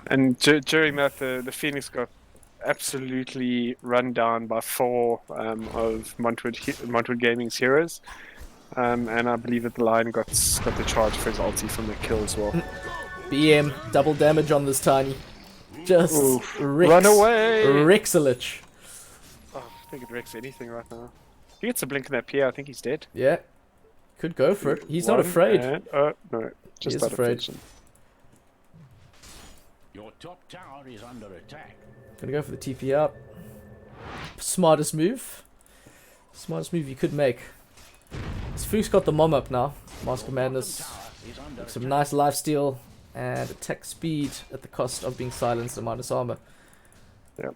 And during that, the Phoenix got absolutely run down by 4 of Montwood Gaming's heroes. And I believe that the Lion got the charge for his ulti from the kill as well. BM, double damage on this Tiny. Just Oof. wrecks, Run away! wrecks a Lich. Oh, I think it wrecks anything right now. If he gets a blink in that PA, I think he's dead. Yeah, could go for it. He's not One afraid. and- no, just is out of afraid. fiction. Your top tower is under attack. Gonna go for the TP out. Smartest move. Smartest move you could make. Fuchs got the mom up now. Mask of Madness. Tower is under Some nice lifesteal and attack speed at the cost of being silenced and minus armor. Yep.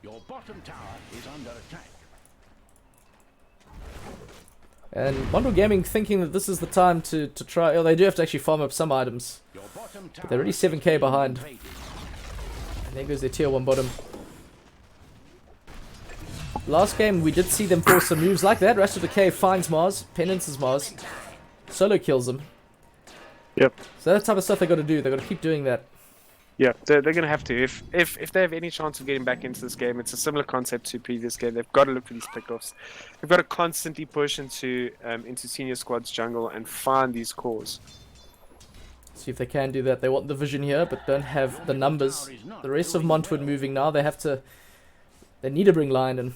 Your bottom tower is under attack. And Montwood Gaming thinking that this is the time to try. Oh, they do have to actually farm up some items. Your bottom tower they're already is 7k being behind. invaded. And there goes their tier 1 bottom. Last game we did see them force some moves like that. Rest of the Cave finds Mars, penances Mars, solo kills him. Yep. So that's the type of stuff they got to do. They got to keep doing that. Yeah, they're going to have to. If they have any chance of getting back into this game, it's a similar concept to previous game. They've got to look for these pickoffs. They've got to constantly push into senior squad's jungle and find these cores. See if they can do that. They want the vision here, but don't have the numbers. The rest of Montwood moving now. They have to. They need to bring Lion in.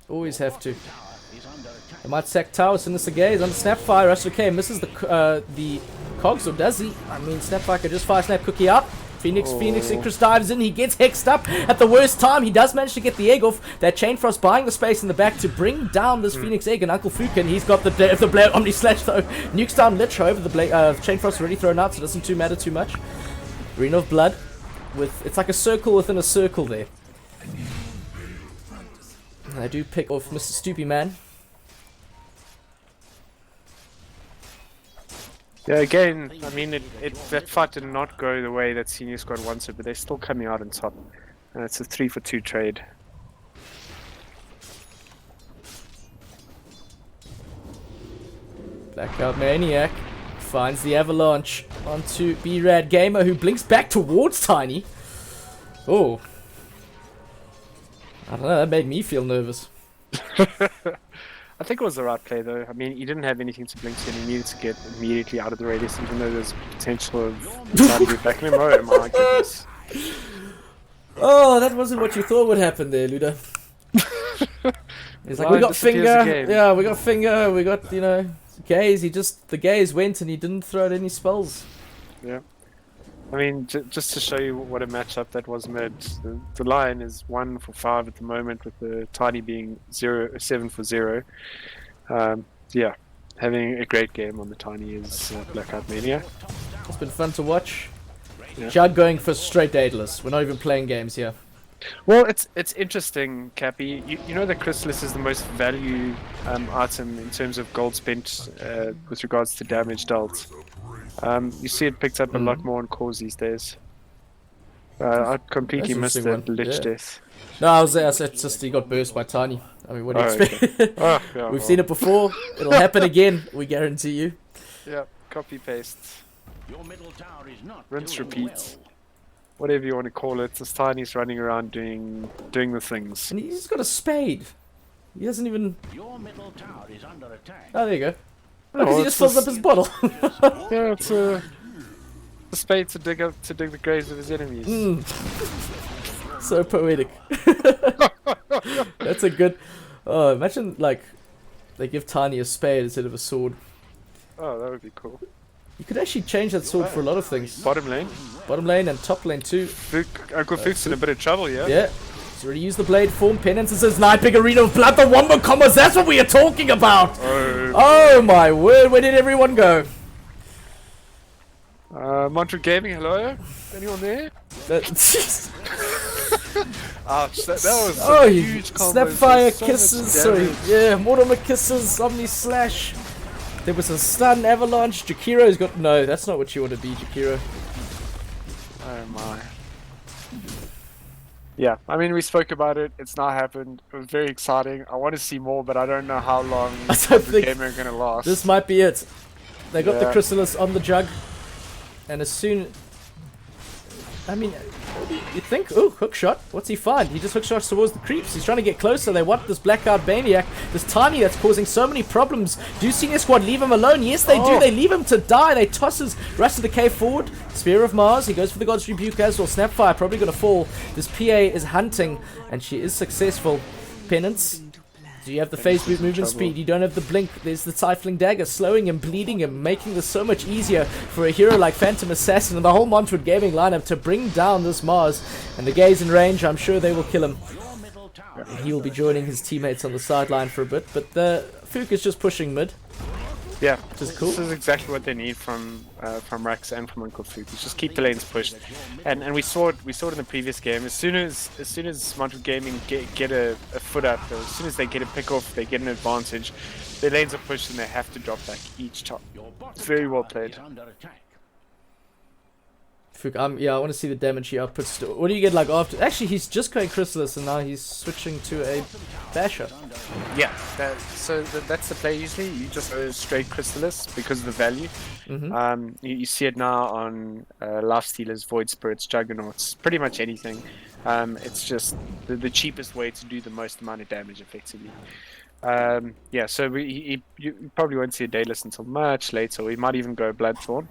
Always have to. Is under attack. They might sack Tower. Sinister Gaze under Snapfire. Rush okay, misses the cogs, or does he? I mean, Snapfire could just fire Snap Cookie up. Phoenix Icarus dives in. He gets hexed up at the worst time. He does manage to get the egg off. That Chain Frost buying the space in the back to bring down this Phoenix egg. And Uncle Fukin, he's got the Blade Omni Slash though. Nukes down Lich. However, the Chain Frost already thrown out, so it doesn't matter too much. Arena of Blood. It's like a circle within a circle there. And I do pick off Mr. Stoopy Man. Yeah, again, I mean, that fight did not go the way that senior squad wants it, but they're still coming out on top. And it's a 3-for-2 trade. Blackout Maniac finds the avalanche onto B-Rad Gamer, who blinks back towards Tiny. Oh. I don't know, that made me feel nervous. I think it was the right play, though. I mean, he didn't have anything to blink to, and he needed to get immediately out of the radius, even though there's potential of trying to get back in him. Oh my goodness. Oh, that wasn't what you thought would happen there, Luda. He's like, we Lion got disappears Finger. again. Yeah, we got Finger. We got, Gaze. The Gaze went and he didn't throw out any spells. Yeah. I mean, just to show you what a matchup that was mid, the Lion is 1 for 5 at the moment, with the Tiny being 7 for 0. Yeah, having a great game on the Tiny is Blackout Mania. It's been fun to watch. Yeah. Judd going for straight Daedalus. We're not even playing games here. Well, it's interesting, Cappy. You know that Chrysalis is the most value item in terms of gold spent with regards to damage dealt. You see it picked up a lot more on cores these days. I completely That's missed an the interesting one, Lich yeah. death. No, I was there. I said just he got burst by Tiny. I mean, what do you Oh, expect? okay. Oh, yeah, We've well, seen it before. It'll happen again. We guarantee you. Yeah, copy paste, Your middle tower is not rinse, doing repeat. well. Whatever you want to call it. This Tiny's running around doing the things. And he's got a spade. He hasn't even. Your middle tower is under attack. Oh, there you go. Oh, Look, he it's just fills up just- his bottle. Yeah, it's a spade to dig the graves of his enemies. So poetic. That's a good. Oh, imagine like they give Tiny a spade instead of a sword. Oh, that would be cool. You could actually change that sword for a lot of things. Bottom lane. Bottom lane and top lane too. Uncle Fuchs in a bit of trouble, yeah? Yeah. He's already used the blade form, penance, and says sniping arena of blood, the wombo combos, that's what we are talking about! Oh my word, where did everyone go? Montwood Gaming, hello? Anyone there? Ouch, that was Oh, some you huge combos. Snapfire So much kisses, sorry, damage. yeah, Mortimer kisses, Omni Slash. There was a stun, avalanche, Jakiro's got, no, that's not what you want to be, Jakiro. Oh my. Yeah, I mean, we spoke about it. It's not happened. It was very exciting. I want to see more, but I don't know how long I don't the think game are going to last. this might be it. They got the Yeah. Chrysalis on the jug, and as soon... I mean, you think, oh, hook shot, what's he find? He just hook shots towards the creeps. He's trying to get closer. They want this Blackout Maniac, this Tiny that's causing so many problems. Do Senior Squad leave him alone? Yes, they do. They leave him to die. They toss his Rust of the Cave forward. Spear of Mars. He goes for the God's Rebuke as well. Snapfire probably going to fall. This PA is hunting, and she is successful. Penance. Do you have the phase boot movement speed? You don't have the blink. There's the Stifling Dagger, slowing him, bleeding him, making this so much easier for a hero like Phantom Assassin and the whole Montwood Gaming lineup to bring down this Mars. And the Gaze in range, I'm sure they will kill him. Your middle tower And he will be joining his teammates on the sideline for a bit, but the Fook is just pushing mid. Yeah, is cool. This is exactly what they need from Rex and from Uncle Fuchs. Just keep the lanes pushed, and we saw it in the previous game. As soon as Montwood Gaming get a foot up, or as soon as they get a pick off, they get an advantage. Their lanes are pushed and they have to drop back each time. Your bottom Very well tower played. is under attack. Fook, yeah, I want to see the damage he outputs. What do you get like after? Actually, he's just going Chrysalis and now he's switching to a Basher. Yeah, that's the play usually. You just go straight Chrysalis because of the value. You see it now on Lifestealers, Void Spirits, Juggernauts, pretty much anything. It's just the cheapest way to do the most amount of damage effectively. Yeah, so you probably won't see a Daedalus until much later. We might even go Bloodthorn.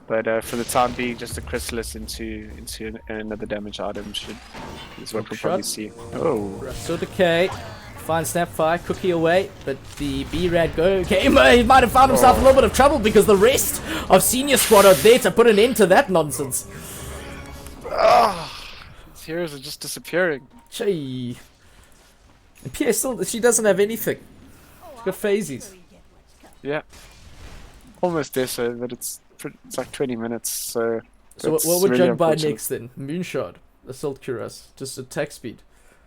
But for the time being, just a Chrysalis into another damage item is what we'll probably see. Oh, So Decay, fine Snapfire, Cookie away, but the B-Rad go gamer, he might have found himself a little bit of trouble because the rest of Senior Squad are there to put an end to that nonsense. these heroes are just disappearing. Gee. And PA still, she doesn't have anything. She's got phases. Yeah, almost there. So that it's like 20 minutes. So So that's what would really Jug buy unfortunate. next then? Moonshot, Assault Cuirass, just attack speed.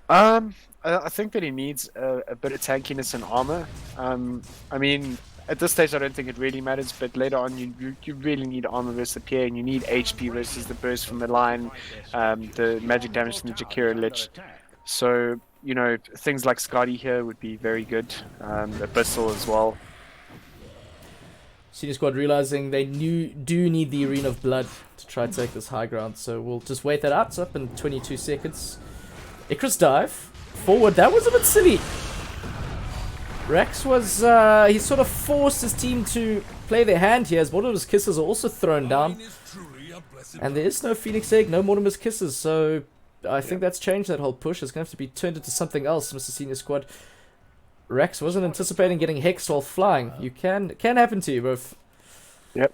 I think that he needs a bit of tankiness and armor. I mean, at this stage, I don't think it really matters. But later on, you really need armor versus the PA, and you need HP versus the burst from the line, the magic damage from the Jakira Lich. So you know, things like Scotty here would be very good. Abyssal as well. Senior Squad realizing they do need the Arena of Blood to try to take this high ground, so we'll just wait that out. It's up in 22 seconds. Icarus dive forward. That was a bit silly. Rex was he sort of forced his team to play their hand here as Mortimer's kisses are also thrown down, and there is no Phoenix Egg, no Mortimer's kisses, so I think that's changed that whole push. It's gonna have to be turned into something else, Mr. Senior Squad. Rex wasn't anticipating getting hexed while flying. You can happen to you both. Yep.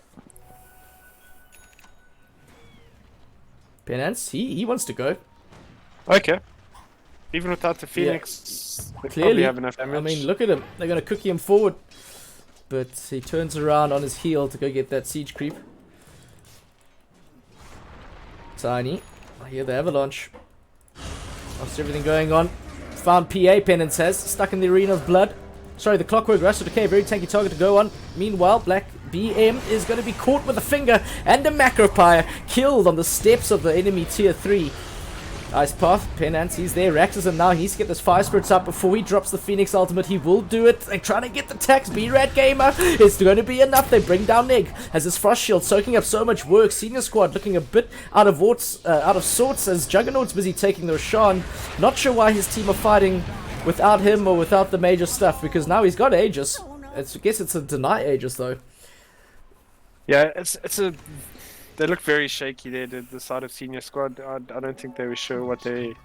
Penance, he wants to go. Okay. Even without the Phoenix, they probably Clearly, have enough damage. I mean, look at him. They're gonna cookie him forward, but he turns around on his heel to go get that siege creep. Tiny, I hear the avalanche. What's everything going on? Found PA, Penance has stuck in the Arena of Blood. Sorry, the Clockwork Rush to Decay, very tanky target to go on. Meanwhile, Black BM is going to be caught with a finger, and the Macropire killed on the steps of the enemy tier 3. Ice Path, Penance, he's there. Raxus, and now he needs to get this Fire Spirits up before he drops the Phoenix ultimate. He will do it. They're trying to get the tax. B-Rat Gamer, it's going to be enough. They bring down Nig. Has his Frost Shield soaking up so much work. Senior Squad looking a bit out of sorts as Juggernaut's busy taking the Roshan. Not sure why his team are fighting without him or without the major stuff, because now he's got Aegis. I guess it's a deny Aegis though. Yeah, they look very shaky there, the side of Senior Squad. I don't think they were sure what the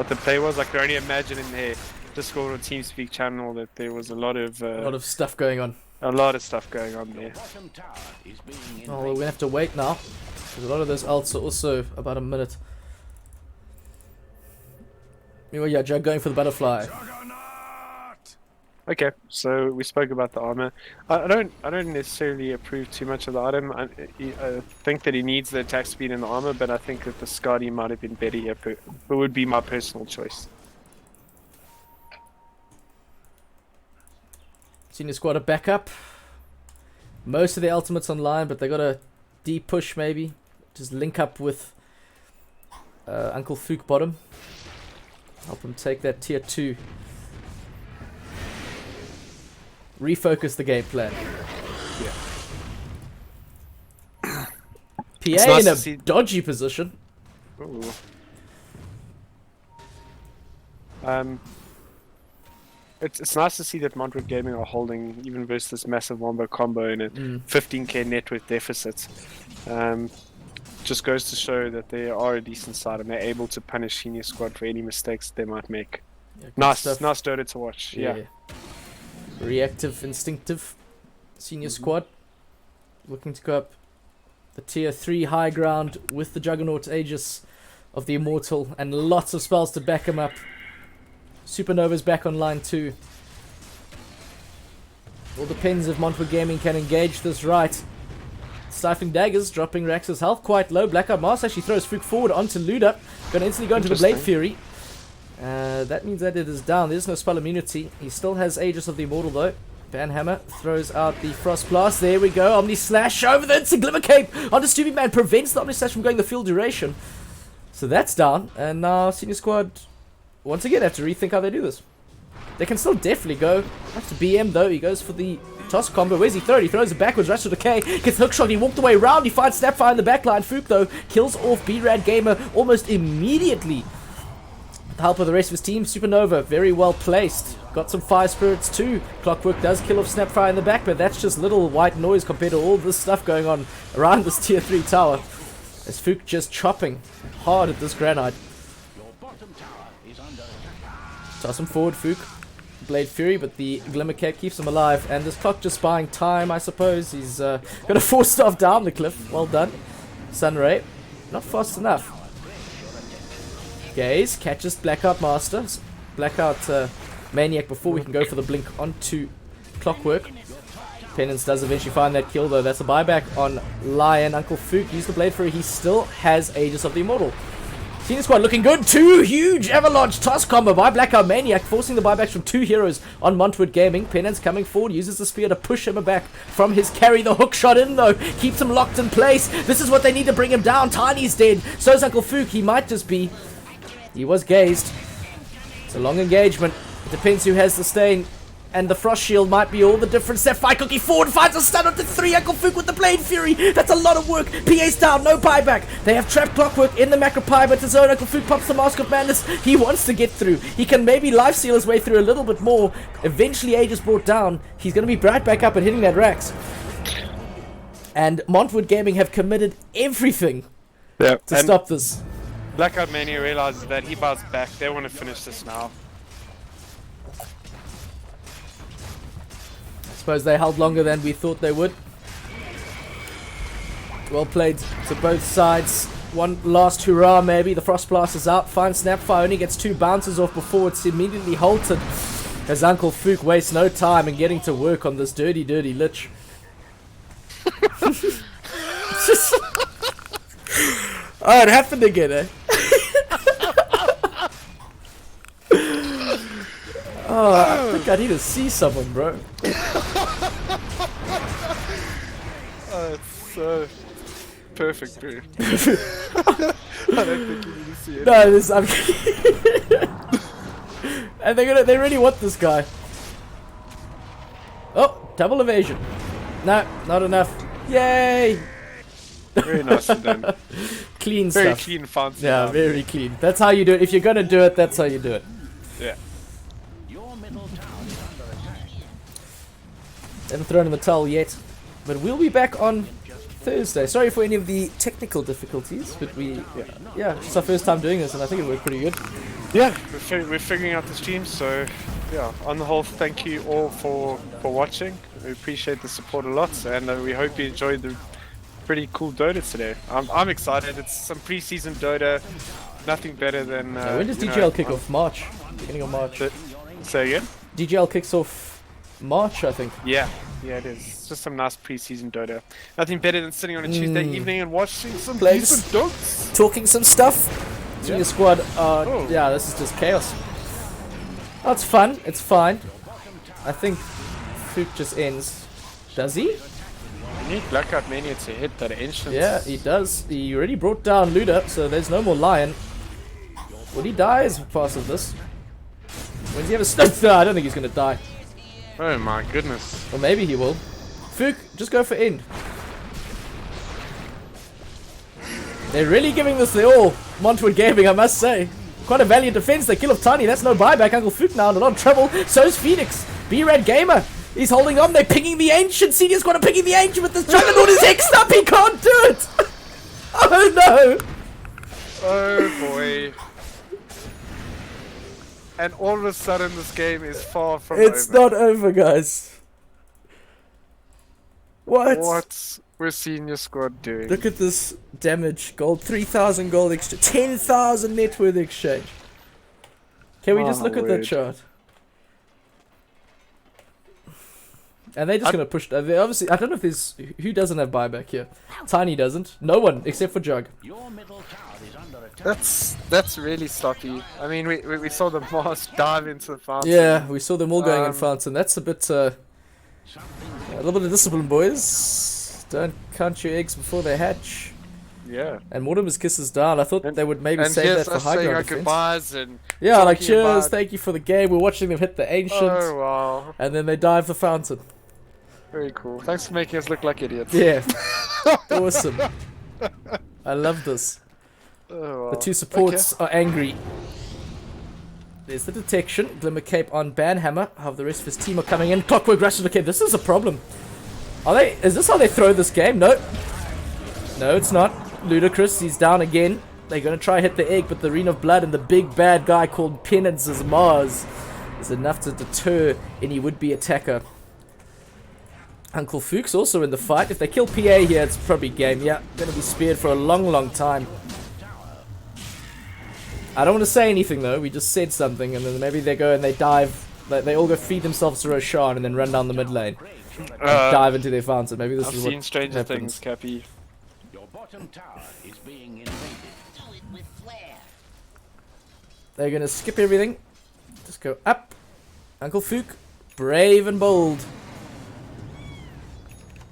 play was. I could only imagine in their Discord or TeamSpeak channel that there was a lot of stuff going on. A lot of stuff going on there. Oh, we're gonna have to wait now, because a lot of those ults are also about a minute. Anyway, yeah, Jug going for the butterfly. Okay, so we spoke about the armor. I don't necessarily approve too much of the item. I think that he needs the attack speed and the armor, but I think that the Scotty might have been better here. It would be my personal choice. Senior Squad are back up. Most of the ultimates online, but they got a deep push maybe. Just link up with Uncle Fook bottom. Help him take that tier 2. Refocus the game plan. Yeah. PA in a dodgy position. Ooh. It's nice to see that Montwood Gaming are holding even versus this massive Wombo combo in a 15k net worth deficit. Just goes to show that they are a decent side and they're able to punish Senior Squad for any mistakes they might make. Yeah, nice Dota to watch. Yeah. Reactive, instinctive. Senior Squad looking to go up the tier 3 high ground with the Juggernaut Aegis of the Immortal and lots of spells to back him up. Supernova's back online too. All depends if Montwood Gaming can engage this right. Stifling Daggers dropping Rax's health quite low. Blackout Mask actually throws Fook forward onto Luda. Gonna instantly go into the Blade Fury. That means that it is down. There's no spell immunity. He still has Aegis of the Immortal though. Banhammer throws out the Frost Blast. There we go. Omni Slash over the instant Glimmer Cape onto Stupid Man. Prevents the Omni Slash from going the full duration. So that's down. And now Senior Squad once again have to rethink how they do this. They can still definitely go. That's the BM though. He goes for the toss combo. Where's he throw it? He throws it backwards. Rush to Decay. Gets hookshot. He walked away around. He finds Snapfire in the backline. Fook though kills off B-Rad Gamer almost immediately. With the help of the rest of his team. Supernova very well placed. Got some Fire Spirits too. Clockwork does kill off Snapfire in the back, but that's just little white noise compared to all this stuff going on around this tier 3 tower. As Fook just chopping hard at this granite. Toss him forward, Fook. Blade Fury, but the Glimmer Cape keeps him alive. And this Clock just buying time, I suppose. He's gonna force stuff down the cliff. Well done. Sunray. Not fast enough. Gaze catches Blackout Master. Blackout Maniac before we can go for the blink onto Clockwork. Penance does eventually find that kill though. That's a buyback on Lion. Uncle Fook used the Blade Fury. He still has Aegis of the Immortal. Senior Squad looking good. 2 huge Avalanche toss combo by Blackout Maniac, forcing the buybacks from 2 heroes on Montwood Gaming. Penance coming forward, uses the spear to push him back from his carry. The hook shot in though, keeps him locked in place. This is what they need to bring him down. Tiny's dead. So is Uncle Fook. He might just be. He was gazed. It's a long engagement. It depends who has the stain. And the Frost Shield might be all the difference. Sapphire Cookie forward finds a stun onto 3. Uncle Fook with the Blade Fury. That's a lot of work. PA's down, no buyback. They have trapped Clockwork in the Macro Pie, but his own Uncle Fook pops the Mask of Madness. He wants to get through. He can maybe life seal his way through a little bit more. Eventually, Aegis brought down. He's going to be right back up and hitting that Rax. And Montwood Gaming have committed everything to stop this. Blackout Mania realizes that he buys back. They want to finish this now. Suppose they held longer than we thought they would. Well played to both sides. One last hurrah maybe. The Frost Blast is out. Fine Snapfire only gets 2 bounces off before it's immediately halted. As Uncle Fook wastes no time in getting to work on this dirty lich. Oh, it happened again, eh? Oh, I think I need to see someone, bro. Oh, it's so perfect, bro. I don't think you need to see it. No, this I'm and they really want this guy. Oh, double evasion. No, not enough. Yay! Very nicely done. Clean Very stuff. clean, fancy. Yeah, very clean. That's how you do it. If you're gonna do it, that's how you do it. Yeah. Your middle tower is under attack. Haven't thrown in the towel yet, but we'll be back on Thursday. Sorry for any of the technical difficulties, but yeah, it's our first time doing this, and I think it worked pretty good. Yeah, we're figuring out the stream, so yeah, on the whole, thank you all for watching. We appreciate the support a lot, and we hope you enjoyed the pretty cool Dota today. I'm excited. It's some pre-season Dota, nothing better than. When does DGL kick off? March, beginning of March. Say again? DGL kicks off March, I think. Yeah, it is. It's just some nice pre-season Dota. Nothing better than sitting on a Tuesday evening and watching some Playing decent dunks. Talking some stuff. Senior squad. Oh. Yeah, this is just chaos. Oh, it's fun. It's fine. I think Fook just ends. Does he? You need Blackout Mania to hit that entrance. Yeah, he does. He already brought down Luda, so there's no more Lion. Would he die as part of this? When does he have a stuff? No, I don't think he's gonna die. Oh my goodness. Or maybe he will. Fook, just go for end. They're really giving this the all. Montwood Gaming, I must say. Quite a valiant defense. The kill of Tiny. That's no buyback. Uncle Fook now in a lot of trouble. So's Phoenix. B-Rad Gamer. He's holding on. They're picking the Ancient. Senior Squad are picking the Ancient, but this Juggernaut is X'd up. He can't do it. Oh no. Oh boy. And all of a sudden this game is far from It's over. not over, guys. What? What we're Senior Squad doing. Look at this damage. Gold, 3,000 gold exchange. 10,000 net worth exchange. Can we just My look at that word. chart? And they're just going to push. They obviously, I don't know if there's. Who doesn't have buyback here? Tiny doesn't. No one, except for Jug. Your middle tower is under attack. That's really sloppy. I mean, we saw the Mars dive into the fountain. Yeah, we saw them all going in Um, fountain. That's a bit. A little bit of discipline, boys. Don't count your eggs before they hatch. Yeah. And Mortimer's kisses down. I thought they would maybe And save here's that for us high saying ground our defense. goodbyes and Yeah, like talking cheers, about- thank you for the game. We're watching them hit the ancient, Oh wow. and then they dive the fountain. Very cool. Thanks for making us look like idiots. Yeah, awesome. I love this. Oh, wow. The two supports are angry. There's the detection. Glimmer Cape on Banhammer. How the rest of his team are coming in. Clockwork Rush to the Cape. This is a problem. Are they? Is this how they throw this game? No. No, it's not. Ludicrous. He's down again. They're gonna try hit the egg, but the Reign of Blood and the big bad guy called Penance's Mars is enough to deter any would-be attacker. Uncle Fook's also in the fight. If they kill PA here, it's probably game. Yeah, gonna be speared for a long, long time. I don't want to say anything though. We just said something, and then maybe they go and they dive. They all go feed themselves to Roshan and then run down the mid lane, and dive into their fountain. Maybe this I've is seen what Stranger happens. Things, Cappy. Your bottom tower is being invaded. Do it with flair. They're gonna skip everything. Just go up. Uncle Fook, brave and bold.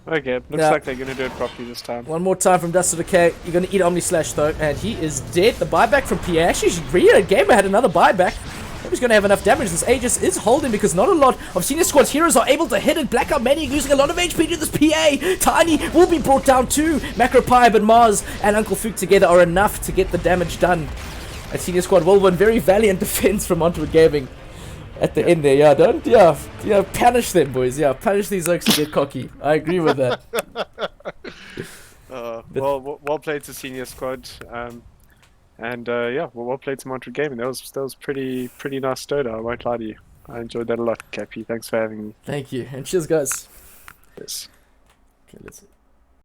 Okay, looks Yeah. like they're gonna do it properly this time. One more time from Dust to Decay. You're gonna eat Omni Slash though, and he is dead. The buyback from PA. Actually, Ria Gamer had another buyback. Maybe he's gonna have enough damage. This Aegis is holding because not a lot of Senior Squad's heroes are able to hit it. Blackout Maniac losing a lot of HP to this PA. Tiny will be brought down too. Macropie, but Mars and Uncle Fook together are enough to get the damage done. And Senior Squad will win. Very valiant defense from Montwood Gaming. At the end there, yeah, punish them, boys. Yeah, punish these oaks to get cocky. I agree with that. Well played to Senior Squad, and yeah, well played to Montreal Gaming. That was pretty nice Dota. I won't lie to you. I enjoyed that a lot, Cappy. Thanks for having me. Thank you, and cheers, guys. Yes. Okay, let's